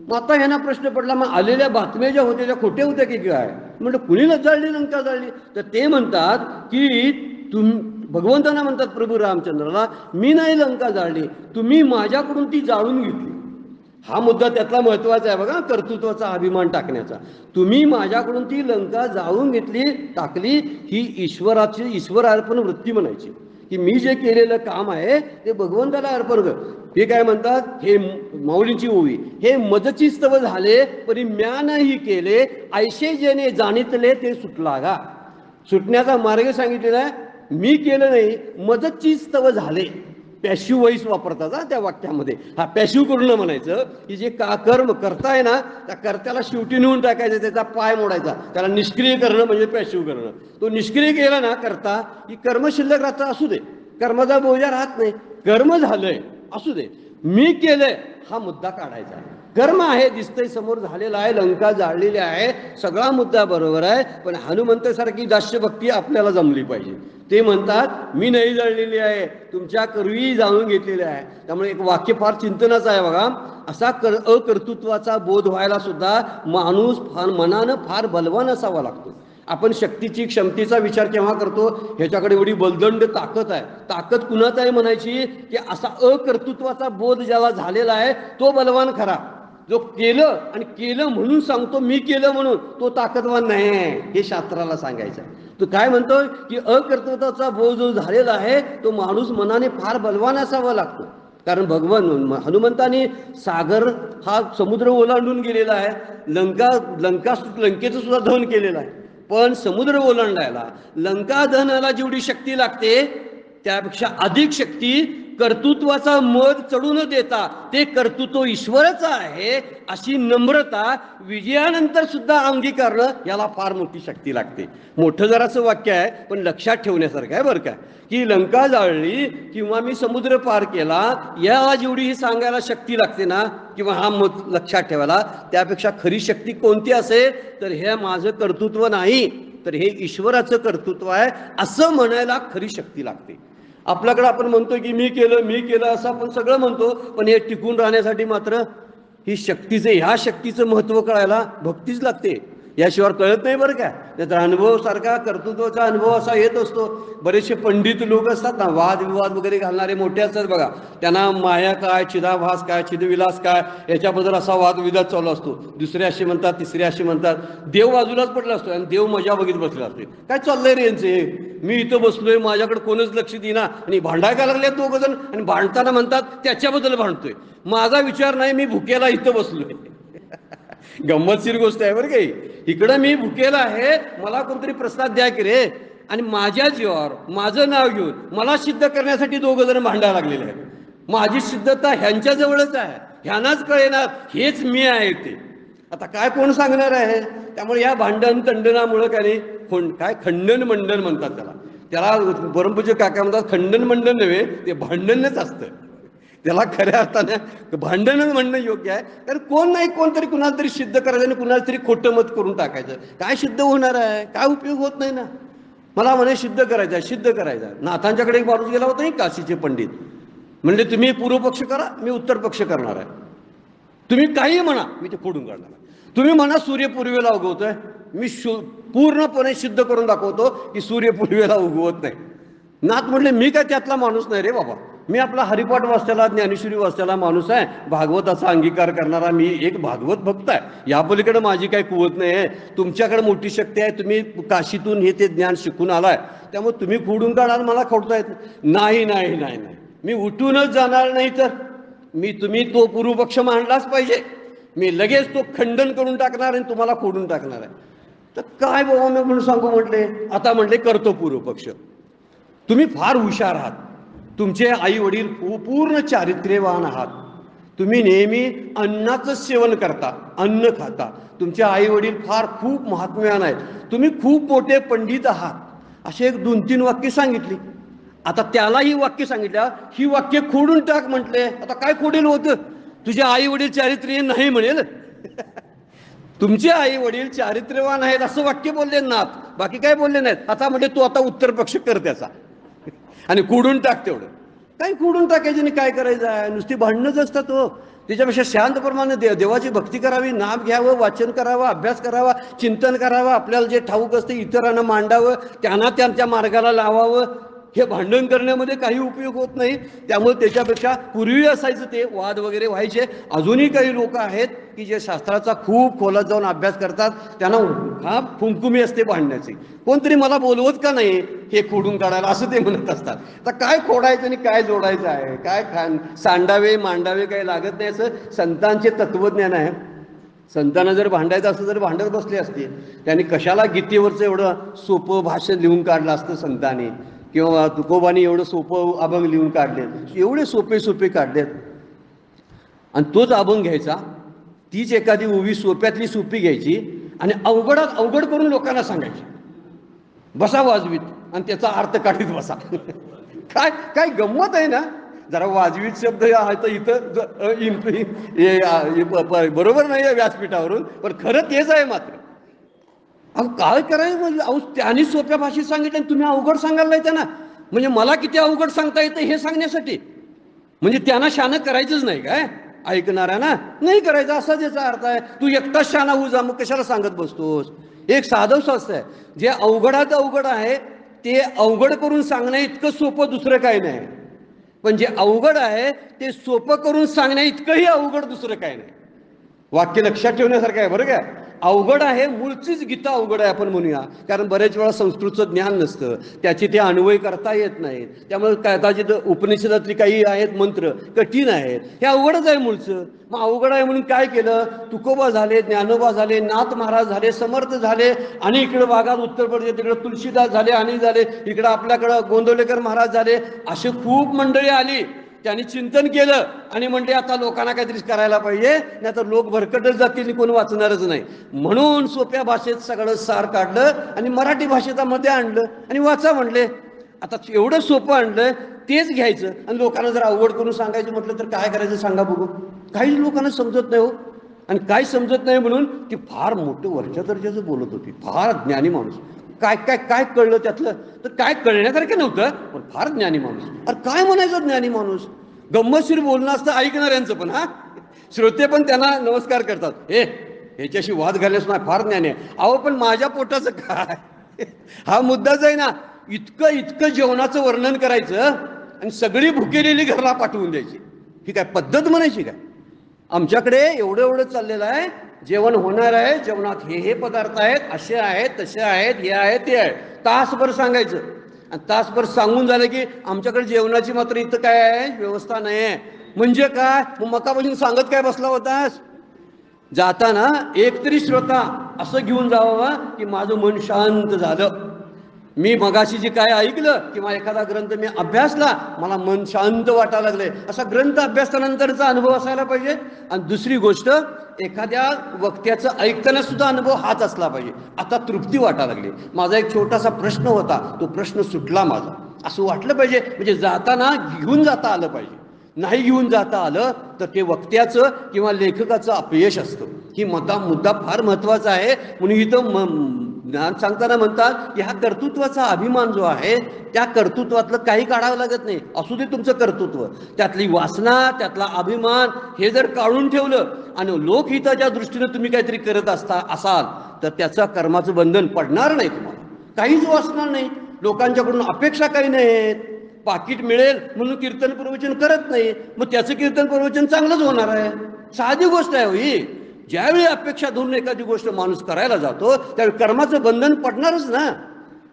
[SPEAKER 1] मग आता ह्यांना प्रश्न पडला, मग आलेल्या बातम्या ज्या होत्या त्या खोट्या होत्या की काय. म्हणजे कुणी जाळली लंका जाळली, तर ते म्हणतात की भगवंतांना म्हणतात प्रभू रामचंद्राला, मी नाही लंका जाळली, तुम्ही माझ्याकडून ती जाळून घेतली. हा मुद्दा त्यातला महत्वाचा आहे बघा, कर्तृत्वाचा अभिमान टाकण्याचा. तुम्ही माझ्याकडून ती लंका जाळून घेतली, टाकली, ही ईश्वर अर्पण वृत्ती म्हणायची. की मी जे केलेलं काम आहे ते भगवंताला अर्पण कर. हे काय म्हणतात, हे माऊलींची ओवी, हे मजची स्तव झाले परी म्या नाही केले, ऐशे जेने जाणितले ते सुटला गा. सुटण्याचा मार्ग सांगितलेला आहे. मी केलं नाही, मजची स्तव झाले. पॅशिव वॉइस वापरतात त्या वाक्यामध्ये. हा पॅशिव करून म्हणायचं की जे कर्म करताय ना, त्या कर्त्याला शेवटी नेऊन टाकायचं, त्याचा पाय मोडायचा, त्याला निष्क्रिय करणं म्हणजे पॅशिव करणं. तो निष्क्रिय केला ना करता की कर्म शिल्लक राहतं, असू दे, कर्माचा बोजा राहत नाही. कर्म झालंय असू दे, मी केलंय हा मुद्दा काढायचा. कर्म आहे, दिसतंय समोर झालेला आहे, लंका जाळलेली आहे, सगळा मुद्दा बरोबर आहे. पण हनुमंतासारखी दास्यभक्ती आपल्याला जमली पाहिजे. ते म्हणतात मी नाही जाळलेली आहे, तुमच्या करवी जाणून घेतलेली आहे. त्यामुळे एक वाक्य फार चिंतनाचं आहे बघा. असा अकर्तृत्वाचा बोध व्हायला सुद्धा माणूस फार मनानं फार बलवान असावा लागतो. आपण शक्तीची क्षमतेचा विचार केव्हा करतो? ह्याच्याकडे एवढी बलदंड ताकद आहे. ताकद कुणाच आहे म्हणायची की असा अकर्तृत्वाचा बोध ज्याला झालेला आहे तो बलवान खरा. जो केलं आणि केलं म्हणून सांगतो मी केलं म्हणून तो ताकदवान नाही आहे, हे शास्त्राला सांगायचं. तो काय म्हणतो की अकर्तृत्वाचा बोध जो झालेला आहे तो माणूस मनाने फार बलवान असावा लागतो. कारण भगवान हनुमंताने सागर हा समुद्र ओलांडून गेलेला आहे, लंकेचं सुद्धा दहन केलेलं आहे. पण समुद्र ओलांडायला लंका दहनाला जेवढी शक्ती लागते त्यापेक्षा अधिक शक्ती कर्तृत्वाचा मध चढू न देता ते कर्तृत्व ईश्वरच आहे अशी नम्रता विजयानंतर सुद्धा अंगीकारणं याला फार मोठी शक्ती लागते. मोठं जरासं वाक्य आहे पण लक्षात ठेवण्यासारखं आहे बरं का, की लंका जाळली किंवा मी समुद्र पार केला याला जेवढी ही सांगायला शक्ती लागते ना, किंवा हा मत लक्षात ठेवायला, त्यापेक्षा खरी शक्ती कोणती असेल तर हे माझं कर्तृत्व नाही तर हे ईश्वराचं कर्तृत्व आहे असं म्हणायला खरी शक्ती लागते. आपल्याकडे आपण म्हणतो की मी केलं असं आपण सगळं म्हणतो, पण हे टिकून राहण्यासाठी मात्र ही ह्या शक्तीचं महत्त्व कळायला भक्तीच लागते. याशिवाय कळत नाही बरं का. त्याचा अनुभव सारखा कर्तृत्वाचा अनुभव असा येत असतो. बरेचसे पंडित लोक असतात ना, वादविवाद वगैरे घालणारे मोठे असतात बघा, त्यांना माया काय, चिदाभास काय, चिदविलास काय याच्याबद्दल असा वादविवाद चालू असतो. दुसरे असे म्हणतात, तिसरे असे म्हणतात. देव बाजूलाच पडला असतो आणि देव मजा बघित बसला असते. काय चाललंय रे यांचे, मी इथं बसलोय माझ्याकडे कोणच लक्ष देईना आणि भांडायला लागले दोघ जण आणि भांडताना म्हणतात त्याच्याबद्दल भांडतोय, माझा विचार नाही, मी भुकेला इथं बसलोय. गंमतशीर गोष्ट आहे बरं काही. इकडं मी भुकेला आहे, मला कोणतरी प्रसाद द्या की रे, आणि माझ्या जीवावर माझं नाव घेऊन मला सिद्ध करण्यासाठी दोघ जण भांडायला लागलेले आहेत. माझी सिद्धता ह्यांच्या जवळच आहे, ह्यांनाच कळेना हेच मी आहे ते. आता काय कोण सांगणार आहे? त्यामुळे या भांडण तंडणामुळं काय खंडन मंडन म्हणतात त्याला परमपूज्य काका म्हणतात खंडन मंडन नव्हे, ते भांडणच असतं. त्याला खऱ्या अर्थानं भांडणच म्हणणं योग्य आहे. कारण कोण नाही कोणतरी कुणाला तरी सिद्ध करायचं आणि कुणाला तरी खोटं मत करून टाकायचं. काय सिद्ध होणार आहे? काय उपयोग होत नाही ना. मला म्हणे सिद्ध करायचं आहे. नाथांच्याकडे एक माणूस गेला होता नाही, काशीचे पंडित. म्हणजे तुम्ही पूर्व पक्ष करा, मी उत्तर पक्ष करणार आहे. तुम्ही काही म्हणा, मी ते फोडून काढणार. तुम्ही म्हणा सूर्य पूर्वेला उगवतोय, मी पूर्णपणे सिद्ध करून दाखवतो की सूर्य पूर्वेला उगवत नाही. नाथ म्हटले मी काय त्यातला माणूस नाही रे बाबा, मी आपला हरिपाठ वाचत्याला, ज्ञानेश्वरी वाचत्याला माणूस आहे, भागवताचा अंगीकार करणारा मी एक भागवत भक्त आहे. या पलीकडे माझी काही कुवत नाही आहे. तुमच्याकडे मोठी शक्ती आहे, तुम्ही काशीतून हे ते ज्ञान शिकून आलाय, त्यामुळे तुम्ही फोडून काढाल, मला खोडता येत नाही. नाही नाही नाही, मी उठूनच जाणार नाही. तर तुम्ही तो पूर्वपक्ष मांडलाच पाहिजे. मी लगेच तो खंडन करून टाकणार आणि तुम्हाला खोडून टाकणार आहे. तर काय बाबा मी म्हणून सांगू म्हटले. आता म्हटले करतो पूर्वपक्ष. तुम्ही फार हुशार आहात, तुमचे आई वडील पूर्ण चारित्र्यवान आहात, तुम्ही नेहमी अन्नाचं सेवन करता, अन्न खाता, तुमचे आई वडील खूप महात्म्यवान आहेत, तुम्ही खूप मोठे पंडित आहात, असे 1-2-3 वाक्य सांगितली. आता त्याला ही वाक्य सांगितल्या, ही वाक्य खोडून टाक म्हटले. आता काय खोडेल होतं? तुझे आई वडील चारित्र्य नाही म्हणेल. तुमचे आई वडील चारित्र्यवान आहेत असं वाक्य बोलले नाथ, बाकी काय बोलले नाहीत. आता म्हणजे तू आता उत्तर पक्ष कर त्याचा आणि खोडून टाक. तेवढं काही खोडून टाकायचं नाही, काय करायचं आहे? नुसती भांडणंच असतात. तो त्याच्यापेक्षा शांतप्रमाणे देवाची भक्ती करावी, नाम घ्यावं, वाचन करावं, अभ्यास करावा, चिंतन करावं, आपल्याला जे ठाऊक असते इतरांना मांडावं, त्यांना त्यांच्या मार्गाला लावावं. हे भांडण करण्यामध्ये काही उपयोग होत नाही. त्यामुळे त्याच्यापेक्षा पूर्वी असायचं ते वाद वगैरे व्हायचे. अजूनही काही लोक आहेत की जे शास्त्राचा खूप खोलात जाऊन अभ्यास करतात, त्यांना हा फुंकुमी असते भांडण्याची. कोणतरी मला बोलवत का नाही हे खोडून काढायला, असं ते म्हणत असतात. तर काय खोडायचं आणि काय जोडायचं आहे? काय सांडावे मांडावे काही लागत नाही, असं संतांचे तत्वज्ञान आहे. संतांना जर भांडायचं असतं तर भांडत बसले असते. त्यांनी कशाला गीतेवरचं एवढं सोपं भाषण लिहून काढलं असतं संतांनी, किंवा तुकोबांनी एवढं सोपं अभंग लिहून काढले, एवढे सोपे काढलेत. आणि तोच अभंग घ्यायचा, तीच एखादी उभी सोप्यातली सोपी घ्यायची आणि अवघडात अवघड करून लोकांना सांगायची, बसा वाजवीत आणि त्याचा अर्थ काढीत बसा. काय गंमत आहे ना. जरा वाजवीत शब्द तर इथं बरोबर नाही आहे व्यासपीठावरून, पण खरं तेच आहे. मात्र अहो काय करायचं म्हणजे, अहो त्यांनी सोप्या भाषेत सांगितलं आणि तुम्ही अवघड सांगायला येतं ना. म्हणजे मला किती अवघड सांगता येतं हे सांगण्यासाठी, म्हणजे त्यांना शानं करायचंच नाही काय? ऐकणारा ना नाही करायचं, असा त्याचा अर्थ आहे. तू एकटाच शाना होऊ जा, मग कशाला सांगत बसतोस? एक साधं स्वास्थ्य आहे. जे अवघडात अवघड आहे ते अवघड करून सांगण्या इतकं सोपं दुसरं काही नाही. पण जे अवघड आहे ते सोपं करून सांगण्या इतकंही अवघड दुसरं काही नाही. वाक्य लक्षात ठेवण्यासारखं आहे बरं का. अवघड आहे, मूळचीच गीता अवघड आहे आपण म्हणूया, कारण बरेच वेळा संस्कृतचं ज्ञान नसतं, त्याची ते अन्वय करता येत नाहीत. त्यामुळे कदाचित उपनिषदातली काही आहेत मंत्र कठीण आहेत, हे अवघडच आहे मूळचं. मग अवघड आहे म्हणून काय केलं, तुकोबा झाले, ज्ञानोबा झाले, नाथ महाराज झाले, समर्थ झाले, आणि इकडं भागात उत्तर प्रदेश तिकडं तुलसीदास झाले, आणि झाले इकडं आपल्याकडं गोंदवलेकर महाराज झाले, अशी खूप मंडळी आली. त्यांनी चिंतन केलं आणि म्हणले आता लोकांना काहीतरी करायला पाहिजे, नाही तर लोक भरकटच जातील, कोण वाचणारच नाही. म्हणून सोप्या भाषेत सगळं सार काढलं आणि मराठी भाषेचा मध्ये आणलं आणि वाचा म्हणले. आता एवढं सोपं आणलं तेच घ्यायचं आणि लोकांना जर अवघड करून सांगायचं म्हटलं तर काय करायचं सांगा बघू. काही लोकांना समजत नाही हो, आणि काय समजत नाही म्हणून ती फार मोठं वरच्या दर्जाचं बोलत होती, फार ज्ञानी माणूस. काय काय काय कळलं त्यातलं, तर काय कळण्यासारखं नव्हतं, पण फार ज्ञानी माणूस. अरे काय म्हणायचं ज्ञानी माणूस, गंमतशीर बोलणं असतं ऐकणाऱ्यांचं पण. हा, श्रोते पण त्यांना नमस्कार करतात, हे ह्याच्याशी वाद घालण्यास नाही, फार ज्ञानी आहे. अहो पण माझ्या पोटाचं काय, हा मुद्दाच आहे ना. इतकं इतकं जेवणाचं वर्णन करायचं आणि सगळी भुकेलेली घरला पाठवून द्यायची, ही काय पद्धत म्हणायची काय. आमच्याकडे एवढं एवढं चाललेलं आहे, जेवण होणार आहे, जेवणात हे हे पदार्थ आहेत, असे आहेत, तसे आहेत, हे आहे, ते आहे, तासभर सांगायचं. आणि तासभर सांगून झालं की आमच्याकडे जेवणाची मात्र इथं काय आहे, व्यवस्था नाही आहे. म्हणजे काय, मग मकापासून सांगत काय बसला होतास. जाताना एक तरी श्रोता असं घेऊन जावं की माझं मन शांत झालं, मी मगाशी जे काय ऐकलं किंवा एखादा ग्रंथ मी अभ्यासला, मला मन शांत वाटायला लागले, असा ग्रंथ अभ्यासानंतरचा अनुभव असायला पाहिजे. आणि दुसरी गोष्ट, एखाद्या वक्त्याचं ऐकताना सुद्धा अनुभव हाच असला पाहिजे. आता तृप्ती वाटायला लागली, माझा एक छोटासा प्रश्न होता, तो प्रश्न सुटला माझा, असं वाटलं पाहिजे. म्हणजे जाताना घेऊन जाता आलं पाहिजे. नाही घेऊन जाता आलं तर ते वक्त्याचं किंवा लेखकाचं अपयश असतं. ही मुद्दा फार महत्वाचा आहे. म्हणून इथं ज्ञान सांगताना म्हणतात की हा कर्तृत्वाचा अभिमान जो आहे, त्या कर्तृत्वातलं काही काढावं लागत नाही. असू दे तुमचं कर्तृत्व, त्यातली वासना, त्यातला अभिमान हे जर काढून ठेवलं आणि लोकहिताच्या दृष्टीनं तुम्ही काहीतरी करत असाल तर त्याचं कर्माचं बंधन पडणार नाही तुम्हाला, काहीच वासणार नाही. लोकांच्याकडून अपेक्षा काही नाहीत. पाकिट मिळेल म्हणून कीर्तन प्रवचन करत नाही, मग त्याचं कीर्तन प्रवचन चांगलंच होणार आहे. साधी गोष्ट आहे ही. ज्यावेळी अपेक्षा धरून एखादी गोष्ट माणूस करायला जातो त्यावेळी कर्माचं बंधन पडणारच ना.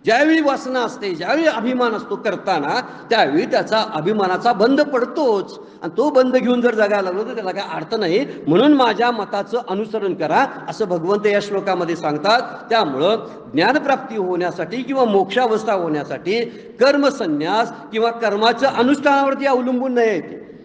[SPEAKER 1] ज्यावेळी वासना असते, ज्यावेळी अभिमान असतो करताना, त्यावेळी त्याचा अभिमानाचा बंध पडतोच. आणि तो बंध घेऊन जर जगायला लागलो तर त्याला काय अर्थ नाही. म्हणून माझ्या मताचं अनुसरण करा असं भगवंत या श्लोकामध्ये सांगतात. त्यामुळं ज्ञानप्राप्ती होण्यासाठी किंवा मोक्षावस्था होण्यासाठी कर्मसन्यास किंवा कर्माच्या अनुष्ठानावरती अवलंबून नाही.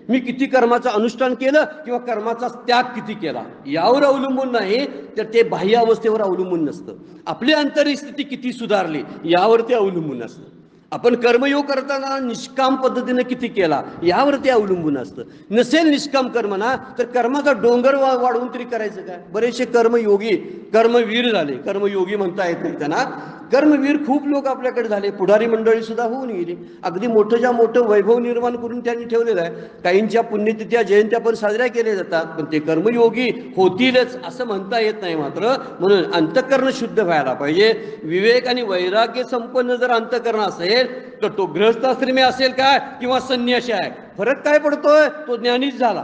[SPEAKER 1] मी किती कर्माचं अनुष्ठान केलं किंवा कर्माचा त्याग किती केला यावर अवलंबून नाही, तर ते बाह्य अवस्थेवर अवलंबून नसतं. आपली अंतरिस्थिती किती सुधारली यावर ते अवलंबून असतं. आपण कर्मयोग करताना निष्काम पद्धतीने किती केला यावर ते अवलंबून असतं. नसेल निष्काम कर्म ना, तर कर्माचा डोंगर वाढवून तरी करायचं काय. बरेचसे कर्मयोगी कर्मवीर झाले, कर्मयोगी म्हणता येत नाही त्यांना, कर्मवीर खूप लोक आपल्याकडे झाले. पुढारी मंडळी सुद्धा होऊन गेली, अगदी मोठं मोठं वैभव निर्माण करून त्यांनी ठेवलेलं आहे. काहींच्या पुण्यतिथ्या जयंत्या पण साजऱ्या केल्या जातात, पण ते कर्मयोगी होतीलच असं म्हणता येत नाही. मात्र म्हणून अंतःकरण शुद्ध व्हायला पाहिजे. विवेक आणि वैराग्य संपन्न जर अंतःकरण असेल तर तो गृहस्थाश्रमी असेल काय किंवा संन्यासी आहे, फरक काय पडतोय, तो ज्ञानीच झाला.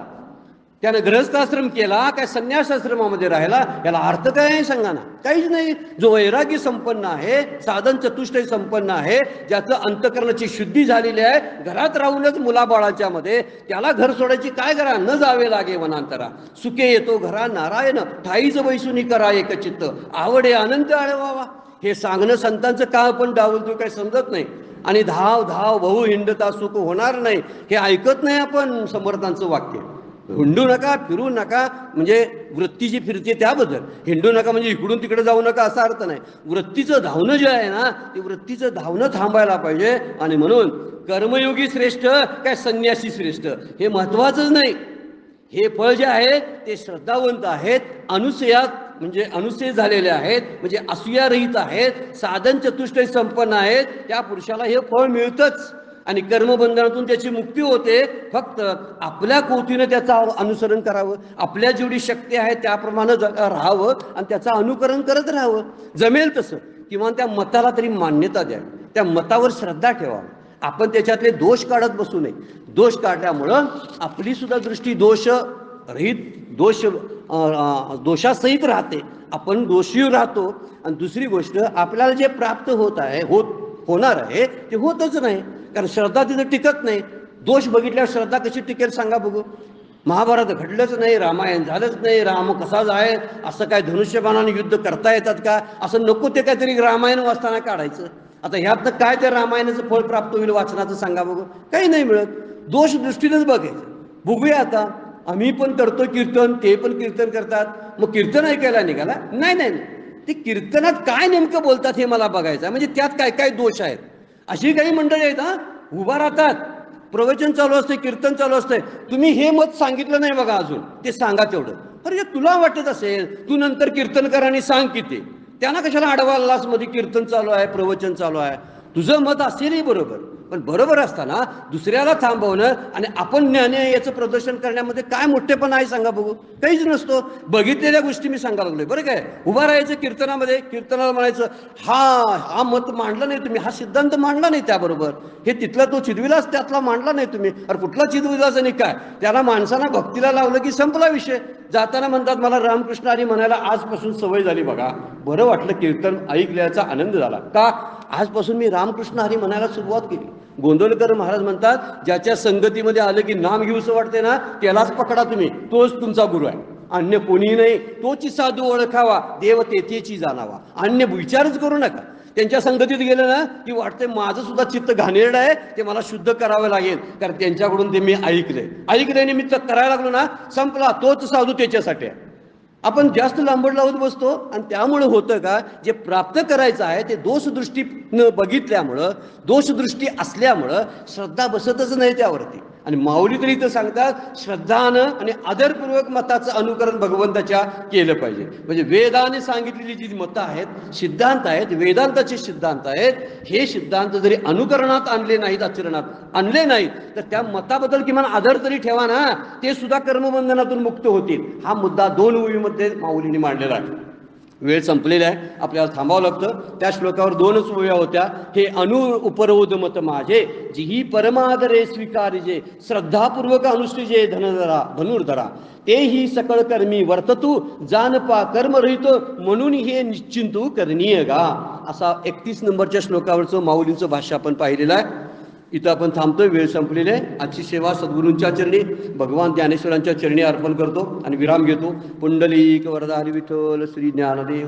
[SPEAKER 1] त्यानं गृहस्थाश्रम केला काय संन्यासाश्रमामध्ये राहिला, याला अर्थ काय आहे सांगा ना. काहीच नाही. जो वैराग्य संपन्न आहे, साधन चतुष्टय संपन्न आहे, ज्याचं अंतःकरणाची शुद्धी झालेली आहे, घरात राहूनच मुलाबाळाच्या मध्ये, त्याला घर सोडायची काय करा, न जावे लागे वनांतरा. सुखे येतो घरा नारायण, ठाईच बैसुनी करा एकचित्त, आवडे अनंत आळवावा. हे सांगणं संतांचं का आपण डावलतो काय समजत नाही. आणि धाव धाव बहु हिंडता सुख होणार नाही, हे ऐकत नाही आपण समर्थांचं वाक्य. हिंडू नका, फिरू नका, म्हणजे वृत्ती जी फिरते त्याबद्दल. हिंडू नका म्हणजे इकडून तिकडे जाऊ नका असा अर्थ नाही. वृत्तीचं धावणं जे आहे ना, ते वृत्तीचं धावणं थांबायला पाहिजे. आणि म्हणून कर्मयोगी श्रेष्ठ काय संन्यासी श्रेष्ठ हे महत्वाचंच नाही. हे फळ जे आहे ते श्रद्धावंत आहेत, अनुसयात म्हणजे अनुसय झालेले आहेत, म्हणजे असूयारहित आहेत, साधन चतुष्टय संपन्न आहेत, त्या पुरुषाला हे फळ मिळतंच. आणि कर्मबंधनातून त्याची मुक्ती होते. फक्त आपल्या कोवतीनं त्याचं अनुसरण करावं, आपल्या जेवढी शक्ती आहे त्याप्रमाणे राहावं आणि त्याचं अनुकरण करत राहावं. जमेल तसं किंवा त्या मताला तरी मान्यता द्यावी, त्या मतावर श्रद्धा ठेवा. आपण त्याच्यातले दोष काढत बसू नये. दोष काढल्यामुळं आपली सुद्धा दृष्टी दोष रहित दोषासहित राहते, आपण दोषी राहतो. आणि दुसरी गोष्ट, आपल्याला जे प्राप्त होणार आहे ते होतच नाही, कारण श्रद्धा तिथं टिकत नाही. दोष बघितल्यावर श्रद्धा कशी टिकेल सांगा बघू. महाभारत घडलंच नाही, रामायण झालंच नाही, राम कसा जाय, असं काय धनुष्यबाणाने युद्ध करता येतात का, असं नको ते काहीतरी रामायण वाचताना काढायचं. आता ह्यातनं काय त्या रामायणाचं फळ प्राप्त होईल वाचनाचं सांगा बघू. काही नाही मिळत. दोष दृष्टीनंच बघायचं. बघूया आता, आम्ही पण करतो कीर्तन, ते पण कीर्तन करतात, मग कीर्तन ऐकायला निघाला? नाही नाही, ते कीर्तनात काय नेमकं बोलतात हे मला बघायचं, म्हणजे त्यात काय काय दोष आहेत. अशी काही मंडळी आहेत उभा राहतात, प्रवचन चालू असते, कीर्तन चालू असते, तुम्ही हे मत सांगितलं नाही बघा अजून, ते सांगा तेवढं. अरे तुला वाटत असेल तू नंतर कीर्तन कर आणि सांग किती, त्यांना कशाला अडवालास, मध्ये कीर्तन चालू आहे, प्रवचन चालू आहे. तुझं मत असेलही बरोबर, पण बरोबर असताना दुसऱ्याला थांबवणं आणि आपण ज्ञानी याचं प्रदर्शन करण्यामध्ये काय मोठेपण आहे सांगा बघू. काहीच नसतो. बघितलेल्या गोष्टी मी सांगायला लागलोय बरं काय. उभा राहायचं कीर्तनामध्ये, कीर्तनाला म्हणायचं हा मत मांडला नाही तुम्ही, हा सिद्धांत मांडला नाही, त्याबरोबर हे तिथला तो चिदविलास त्यातला मांडला नाही तुम्ही. अरे कुठला चिदविलास आणि काय, त्याला माणसांना भक्तीला लावलं की संपला विषय. जाताना म्हणतात मला रामकृष्ण हरी म्हणायला आजपासून सवय झाली बघा, बरं वाटलं, कीर्तन ऐकल्याचा आनंद झाला. का, आजपासून मी रामकृष्ण हरी म्हणायला सुरुवात केली. गोंदवलेकर महाराज म्हणतात, ज्याच्या संगतीमध्ये आलं की नाम घेऊसं वाटते ना, त्यालाच पकडा तुम्ही, तोच तुमचा गुरु आहे, अन्य कोणी नाही. तोची साधू ओळखावा, देव तेथेची जाणावा, अन्य विचारच करू नका. त्यांच्या संगतीत गेलं ना की वाटते माझं सुद्धा चित्त घाणेरडं आहे, ते मला शुद्ध करावं लागेल, कारण त्यांच्याकडून ते मी ऐकलंय निमित्त करायला लागलो ना, संपला, तोच साधू त्याच्यासाठी आहे. आपण जास्त लांबड लावत बसतो आणि त्यामुळे होतं का, जे प्राप्त करायचं आहे ते दोषदृष्टीनं बघितल्यामुळं, दोषदृष्टी असल्यामुळं श्रद्धा बसतच नाही त्यावरती. आणि माऊली तरी इथं सांगतात, श्रद्धानं आणि आदरपूर्वक मताचं अनुकरण भगवंताच्या केलं पाहिजे. म्हणजे वेदाने सांगितलेली जी मतं आहेत, सिद्धांत आहेत, वेदांताचे सिद्धांत आहेत, हे सिद्धांत जरी अनुकरणात आणले नाहीत, आचरणात आणले नाहीत, तर त्या मताबद्दल किमान आदर तरी ठेवा ना, ते सुद्धा कर्मबंधनातून मुक्त होतील. हा मुद्दा 2 ओळीमध्ये माऊलीने मांडलेला आहे. वेळ संपलेला आहे, आपल्याला थांबावं लागतं. त्या श्लोकावर 2च ओव्या होत्या. हे उपरोध मत माझे, जिही परमादरे स्वीकारिजे, श्रद्धापूर्वक अनुष्ठिजे धनुर्धरा, तेही सकळ कर्मी वर्ततू, जानपा कर्म रहित, म्हणून हे निश्चिंतू करणीय गा. असा 31 नंबरच्या श्लोकावरचं माऊलींचं भाष्य आपण पाहिलेलं आहे. इथं आपण थांबतोय, वेळ संपलेली आहे. आजची सेवा सद्गुरूंच्या चरणी, भगवान ज्ञानेश्वरांच्या चरणी अर्पण करतो आणि विराम घेतो. पुंडलिक वरदा हरी विठ्ठल श्री ज्ञानदेव.